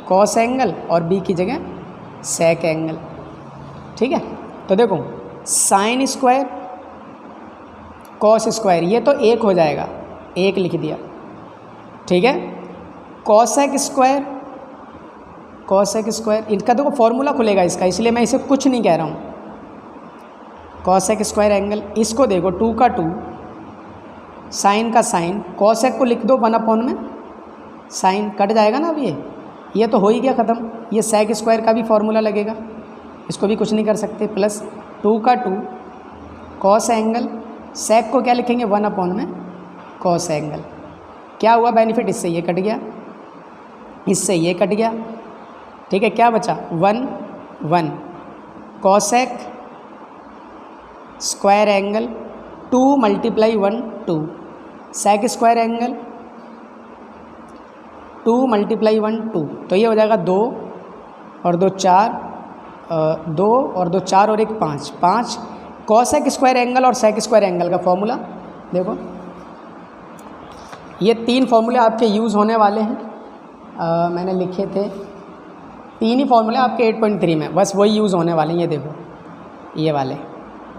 कॉस एंगल और b की जगह सेक एंगल। ठीक है, तो देखो साइन स्क्वायर कॉस स्क्वायर ये तो एक हो जाएगा, एक लिख दिया। ठीक है, कॉसेक स्क्वायर, कॉसेक स्क्वायर इनका देखो फॉर्मूला खुलेगा इसका, इसलिए मैं इसे कुछ नहीं कह रहा हूँ। कॉसेक स्क्वायर एंगल, इसको देखो 2 का 2, साइन का साइन, कॉसेक को लिख दो 1 में साइन, कट जाएगा ना। अब ये तो हो ही गया ख़त्म। ये सेक स्क्वायर का भी फॉर्मूला लगेगा, इसको भी कुछ नहीं कर सकते, प्लस 2 का 2 कॉस एंगल, सेक को क्या लिखेंगे 1 में कॉस एंगल। क्या हुआ बेनिफिट, इससे ये कट गया, इससे ये कट गया। ठीक है, क्या बचा 1 1 cosec square angle 2 × 1 2 sec square angle 2 × 1 2, तो ये हो जाएगा 2 और 2 4, 2 और 2 4 और 1 5 5 कॉसेक स्क्वायर एंगल और सेक स्क्वायर एंगल का फॉर्मूला देखो। ये 3 फॉर्मूले आपके यूज़ होने वाले हैं। मैंने लिखे थे 3 ही फॉर्मूले आपके 8.3 में, बस वही यूज़ होने वाले हैं। ये देखो ये वाले,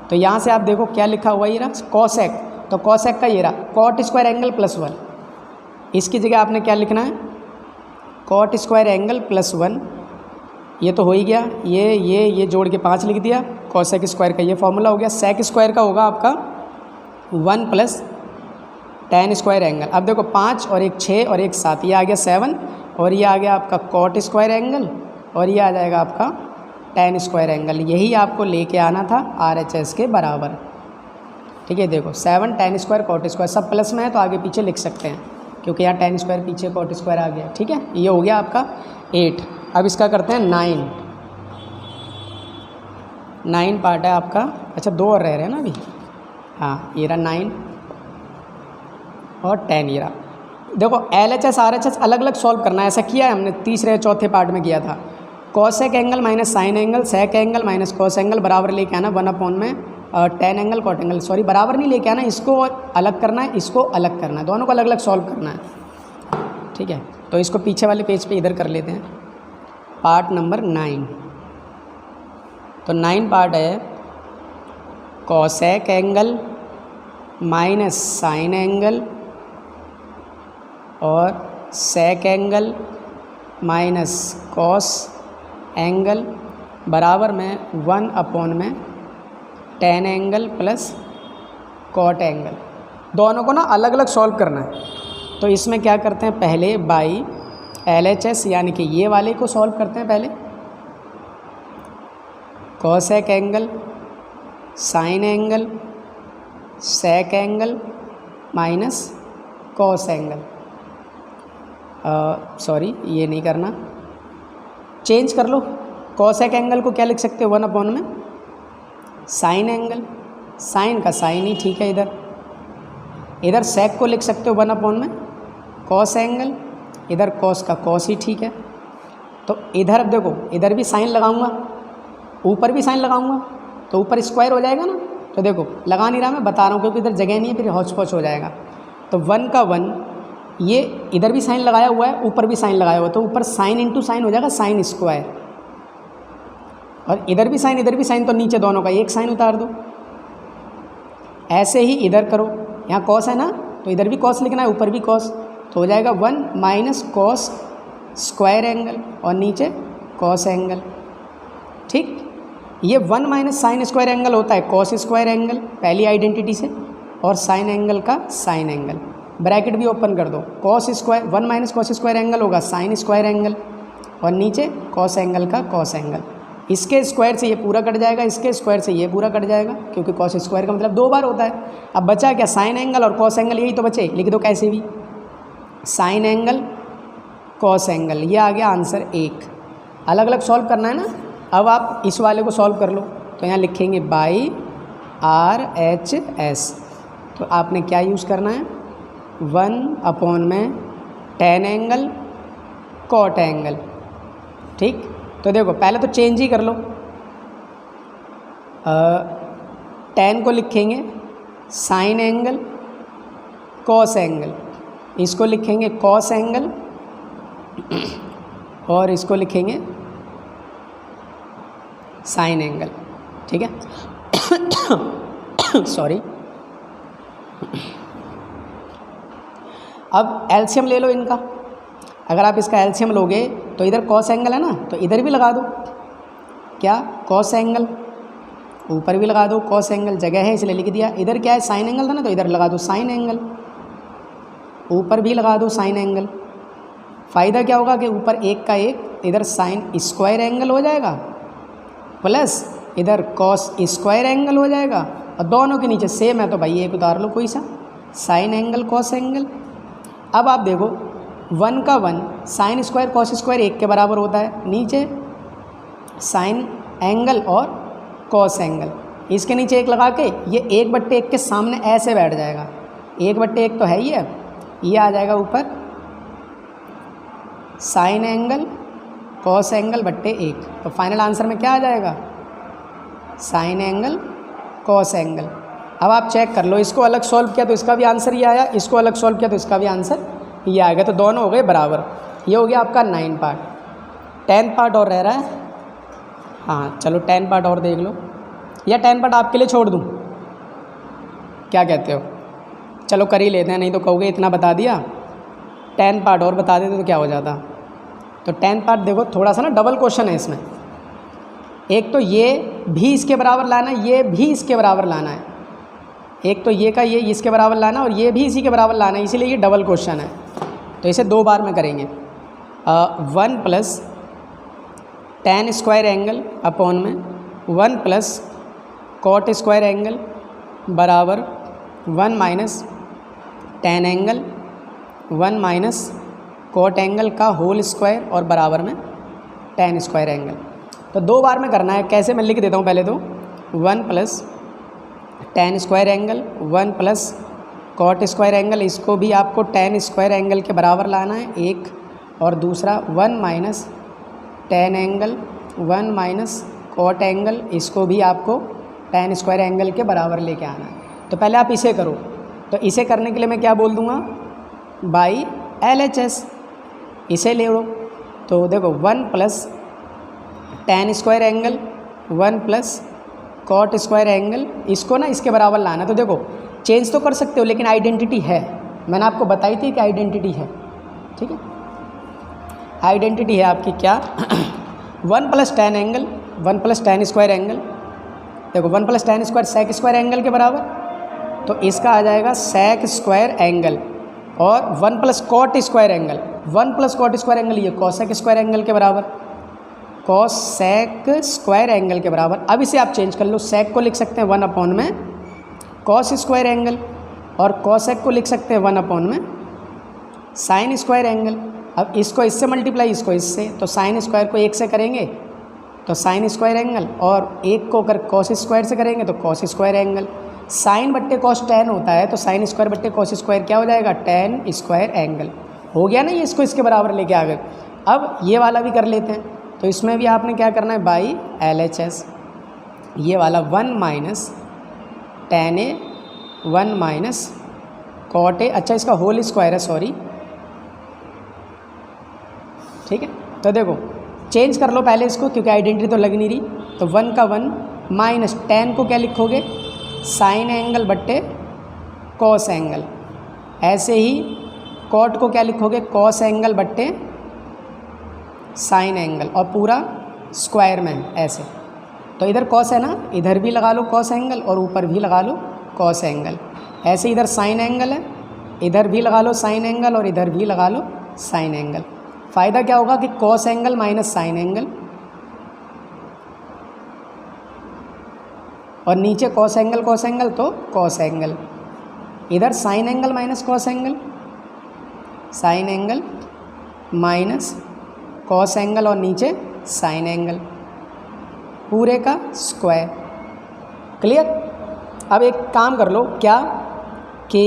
तो यहाँ से आप देखो क्या लिखा हुआ, ये रहा कॉसेक, तो कॉसेक का ये रहा कॉट स्क्वायर एंगल प्लस 1, इसकी जगह आपने क्या लिखना है कॉट स्क्वायर एंगल प्लस 1। ये तो हो ही गया, ये जोड़ के 5 लिख दिया। कॉसेक स्क्वायर का ये फॉर्मूला हो गया। सेक स्क्वायर का होगा आपका 1 प्लस tan स्क्वायर एंगल। अब देखो 5 और 1 6 और 1 7, ये आ गया 7 और ये आ गया आपका कॉट स्क्वायर एंगल और ये आ जाएगा आपका tan स्क्वायर एंगल। यही आपको लेके आना था RHS के बराबर। ठीक है, देखो 7 tan स्क्वायर कॉट स्क्वायर सब प्लस में है तो आगे पीछे लिख सकते हैं, क्योंकि यहाँ tan स्क्वायर पीछे कॉट स्क्वायर आ गया। ठीक है, ये हो गया आपका 8। अब इसका करते हैं 9 पार्ट है आपका। अच्छा 2 और रह रहे हैं ना अभी। हाँ, ये रहा 9 और 10 ये रहा। देखो LHS RHS अलग अलग सॉल्व करना है, ऐसा किया है हमने तीसरे चौथे पार्ट में किया था। Cosec angle minus sine angle, sec angle minus cos angle बराबर लेके आना 1 में tan angle cot angle, sorry बराबर नहीं लेके आना, इसको अलग करना है, इसको अलग करना है, दोनों को अलग अलग सॉल्व करना है। ठीक है, तो इसको पीछे वाले पेज पे इधर कर लेते हैं, पार्ट नंबर 9। तो 9 पार्ट है cosec angle minus sine angle और sec angle minus cos angle बराबर में 1 में tan angle plus cot angle. दोनों को ना अलग अलग सॉल्व करना है। तो इसमें क्या करते हैं, पहले बाई LHS यानी कि ये वाले को सॉल्व करते हैं पहले। Cosec angle sine angle sec angle minus cos angle, sorry ये नहीं करना, चेंज कर लो। कॉसेक एंगल को क्या लिख सकते हो 1 में साइन एंगल, साइन का साइन ही ठीक है। इधर सेक को लिख सकते हो 1 में कॉस एंगल, इधर कॉस का कॉस ही ठीक है। तो इधर अब देखो, इधर भी साइन लगाऊंगा, ऊपर भी साइन लगाऊंगा, तो ऊपर स्क्वायर हो जाएगा ना। तो देखो लगा नहीं रहा, मैं बता रहा हूँ क्योंकि इधर जगह नहीं है, फिर हौच पौच हो जाएगा। तो 1 का 1, ये इधर भी साइन लगाया हुआ है, ऊपर भी साइन लगाया हुआ है, तो ऊपर साइन इंटू साइन हो जाएगा साइन स्क्वायर, और इधर भी साइन इधर भी साइन, तो नीचे दोनों का एक साइन उतार दो। ऐसे ही इधर करो, यहाँ कॉस है ना, तो इधर भी कॉस लिखना है, ऊपर भी कॉस, तो हो जाएगा 1 माइनस कॉस स्क्वायर एंगल और नीचे कॉस एंगल। ठीक, ये 1 माइनस साइन स्क्वायर एंगल होता है कॉस स्क्वायर एंगल पहली आइडेंटिटी से, और साइन एंगल का साइन एंगल। ब्रैकेट भी ओपन कर दो, cos square 1 minus cos square angle होगा साइन स्क्वायर एंगल, और नीचे कॉस एंगल का कॉस एंगल। इसके स्क्वायर से ये पूरा कट जाएगा, इसके स्क्वायर से ये पूरा कट जाएगा, क्योंकि कॉस स्क्वायर का मतलब 2 बार होता है। अब बचा क्या, साइन एंगल और कॉस एंगल, यही तो बचे, लिख दो कैसे भी, साइन एंगल कॉस एंगल। ये आ गया आंसर 1। अलग अलग सॉल्व करना है ना। अब आप इस वाले को सॉल्व कर लो, तो यहाँ लिखेंगे बाई RHS। तो आपने क्या यूज़ करना है, 1 में tan एंगल कॉट एंगल। ठीक, तो देखो पहले तो चेंज ही कर लो, tan को लिखेंगे साइन एंगल कॉस एंगल, इसको लिखेंगे कॉस एंगल, और इसको लिखेंगे साइन एंगल। ठीक है, सॉरी। अब एलसीएम ले लो इनका। अगर आप इसका एलसीएम लोगे तो इधर कॉस एंगल है ना, तो इधर भी लगा दो, क्या कॉस एंगल, ऊपर भी लगा दो कॉस एंगल, जगह है इसलिए लिख दिया। इधर क्या है साइन एंगल था ना, तो इधर लगा दो साइन एंगल, ऊपर भी लगा दो साइन एंगल। फ़ायदा क्या होगा कि ऊपर 1 का 1, इधर साइन स्क्वायर एंगल हो जाएगा, प्लस इधर कॉस स्क्वायर एंगल हो जाएगा, और दोनों के नीचे सेम है तो भाई एक उतार लो कोई सा, साइन एंगल कॉस एंगल। अब आप देखो 1 का 1 साइन स्क्वायर कॉस स्क्वायर 1 के बराबर होता है, नीचे साइन एंगल और कॉस एंगल, इसके नीचे 1 लगा के ये 1/1 के सामने ऐसे बैठ जाएगा, 1/1 तो है ही है, ये आ जाएगा ऊपर साइन एंगल कॉस एंगल बट्टे 1। तो फाइनल आंसर में क्या आ जाएगा, साइन एंगल कॉस एंगल। अब आप चेक कर लो, इसको अलग सॉल्व किया तो इसका भी आंसर ये आया, इसको अलग सॉल्व किया तो इसका भी आंसर ये आएगा, तो दोनों हो गए बराबर। ये हो गया आपका 9 पार्ट। 10 पार्ट और रह रहा है। हाँ चलो 10 पार्ट और देख लो, या 10 पार्ट आपके लिए छोड़ दूँ, क्या कहते हो? चलो कर ही लेते हैं, नहीं तो कहोगे इतना बता दिया, 10 पार्ट और बता देते तो क्या हो जाता। तो 10 पार्ट देखो, थोड़ा सा ना डबल क्वेश्चन है इसमें। एक तो ये भी इसके बराबर लाना है, ये भी इसके बराबर लाना है, एक तो ये का ये इसके बराबर लाना है और ये भी इसी के बराबर लाना है, इसीलिए ये डबल क्वेश्चन है। तो इसे 2 बार में करेंगे। 1 plus tan square angle upon में 1 प्लस कॉट स्क्वायर एंगल बराबर 1 minus tan angle 1 minus cot angle का होल स्क्वायर और बराबर में tan स्क्वायर एंगल। तो 2 बार में करना है। कैसे, मैं लिख देता हूँ पहले तो 1 plus tan square angle 1 plus cot square angle, इसको भी आपको tan स्क्वायर एंगल के बराबर लाना है एक, और दूसरा 1 minus tan angle 1 minus cot angle, इसको भी आपको tan स्क्वायर एंगल के बराबर लेके आना है। तो पहले आप इसे करो, तो इसे करने के लिए मैं क्या बोल दूँगा, बाई LHS, इसे ले लो। तो देखो 1 plus tan square angle 1 plus cot square angle, इसको ना इसके बराबर लाना। तो देखो चेंज तो कर सकते हो, लेकिन आइडेंटिटी है, मैंने आपको बताई थी कि आइडेंटिटी है। ठीक है, आइडेंटिटी है आपकी क्या 1 plus tan angle 1 plus tan square angle, देखो 1 plus tan square sec square angle के बराबर, तो इसका आ जाएगा सेक स्क्वायर एंगल, और 1 plus cot square angle 1 plus cot square angle, ये कॉसेक स्क्वायर एंगल के बराबर, कॉसेक स्क्वायर एंगल के बराबर। अब इसे आप चेंज कर लो, सेक को लिख सकते हैं 1 अपॉन में कॉस स्क्वायर एंगल, और कॉसेक को लिख सकते हैं 1 अपॉन में साइन स्क्वायर एंगल। अब इसको इससे मल्टीप्लाई, इसको इससे, तो साइन स्क्वायर को 1 से करेंगे तो साइन स्क्वायर एंगल, और 1 को अगर कॉस स्क्वायर से करेंगे तो कॉस स्क्वायर एंगल। साइन बट्टे कॉस tan होता है, तो साइन स्क्वायर बट्टे कॉस स्क्वायर क्या हो जाएगा, tan स्क्वायर एंगल। हो गया ना, ये इसको इसके बराबर लेके आ गए। अब ये वाला भी कर लेते हैं, तो इसमें भी आपने क्या करना है, बाई LHS, ये वाला 1 minus tan A 1 minus cot A, अच्छा इसका होल स्क्वायर है, सॉरी। ठीक है, तो देखो चेंज कर लो पहले इसको, क्योंकि आइडेंटिटी तो लग नहीं रही। तो 1 का 1 माइनस tan को क्या लिखोगे, साइन एंगल बट्टे कॉस एंगल, ऐसे ही कॉट को क्या लिखोगे, कॉस एंगल बट्टे साइन एंगल, और पूरा स्क्वायर में ऐसे। तो इधर कॉस है ना, इधर भी लगा लो कॉस एंगल और ऊपर भी लगा लो कॉस एंगल। ऐसे इधर साइन एंगल है, इधर भी लगा लो साइन एंगल और इधर भी लगा लो साइन एंगल। फ़ायदा क्या होगा कि cos angle minus sine angle, और नीचे कॉस एंगल तो कॉस एंगल। इधर sign angle minus cos angle, sine angle minus cos angle और नीचे साइन एंगल, पूरे का स्क्वायर। क्लियर। अब एक काम कर लो क्या कि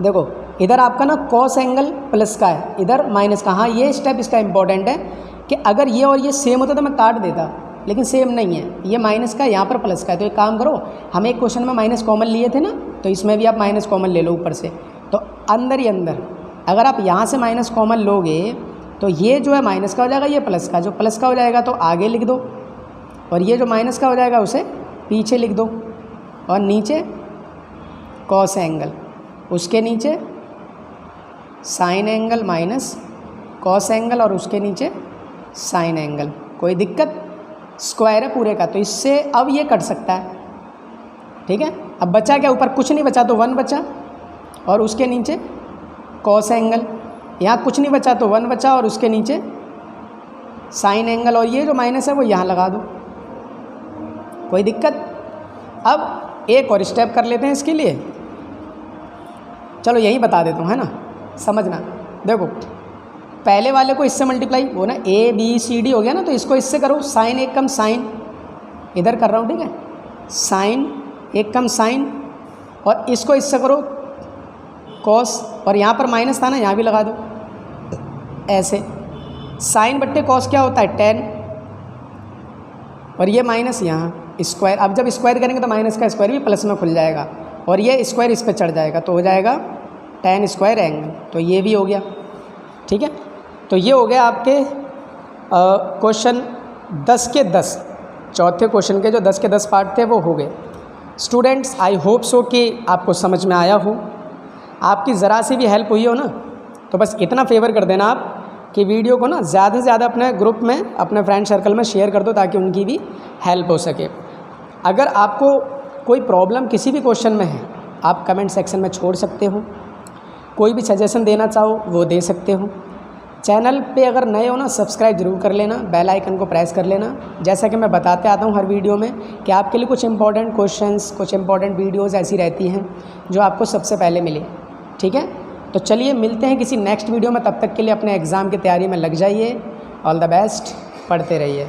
देखो इधर आपका ना कॉस एंगल प्लस का है, इधर माइनस का। हाँ, ये स्टेप इसका इम्पोर्टेंट है कि अगर ये और ये सेम होता तो मैं काट देता, लेकिन सेम नहीं है, ये माइनस का यहाँ पर प्लस का है। तो एक काम करो, हम एक क्वेश्चन में माइनस कॉमन लिए थे ना, तो इसमें भी आप माइनस कॉमन ले लो ऊपर से। तो अंदर ही अंदर अगर आप यहाँ से माइनस कॉमन लोगे तो ये जो है माइनस का हो जाएगा, ये प्लस का। जो प्लस का हो जाएगा तो आगे लिख दो, और ये जो माइनस का हो जाएगा उसे पीछे लिख दो, और नीचे कॉस एंगल, उसके नीचे sign angle minus cos angle और उसके नीचे साइन एंगल। कोई दिक्कत? स्क्वायर है पूरे का, तो इससे अब ये कट सकता है। ठीक है। अब बचा क्या, ऊपर कुछ नहीं बचा तो 1 बचा, और उसके नीचे कॉस एंगल। यहाँ कुछ नहीं बचा तो 1 बचा, और उसके नीचे साइन एंगल, और ये जो माइनस है वो यहाँ लगा दो। कोई दिक्कत? अब एक और स्टेप कर लेते हैं इसके लिए। चलो यही बता देता हूँ, है ना, समझना। देखो पहले वाले को इससे मल्टीप्लाई, वो ना ABCD हो गया ना, तो इसको इससे करो, साइन एक कम साइन, इधर कर रहा हूँ, ठीक है, साइन एक कम साइन, और इसको इससे करो कॉस, और यहाँ पर माइनस था ना, यहाँ भी लगा दो ऐसे। साइन बट्टे कॉस क्या होता है, 10, और ये माइनस यहाँ स्क्वायर। अब जब स्क्वायर करेंगे तो माइनस का स्क्वायर भी प्लस में खुल जाएगा, और ये स्क्वायर इस पर चढ़ जाएगा, तो हो जाएगा 10 स्क्वायर एंगल। तो ये भी हो गया। ठीक है। तो ये हो गया आपके क्वेश्चन 10 के 10, चौथे क्वेश्चन के जो 10 के 10 पार्ट थे वो हो गए। स्टूडेंट्स, आई होप सो कि आपको समझ में आया हो। आपकी ज़रा सी भी हेल्प हुई हो ना, तो बस इतना फेवर कर देना आप कि वीडियो को ना ज़्यादा से ज़्यादा अपने ग्रुप में, अपने फ्रेंड सर्कल में शेयर कर दो, ताकि उनकी भी हेल्प हो सके। अगर आपको कोई प्रॉब्लम किसी भी क्वेश्चन में है, आप कमेंट सेक्शन में छोड़ सकते हो। कोई भी सजेशन देना चाहो वो दे सकते हो। चैनल पे अगर नए हो ना, सब्सक्राइब ज़रूर कर लेना, बेल आइकन को प्रेस कर लेना। जैसा कि मैं बताते आता हूँ हर वीडियो में कि आपके लिए कुछ इंपॉर्टेंट क्वेश्चंस, कुछ इंपॉर्टेंट वीडियोज़ ऐसी रहती हैं जो आपको सबसे पहले मिले। ठीक है। तो चलिए मिलते हैं किसी नेक्स्ट वीडियो में, तब तक के लिए अपने एग्ज़ाम की तैयारी में लग जाइए। ऑल द बेस्ट, पढ़ते रहिए।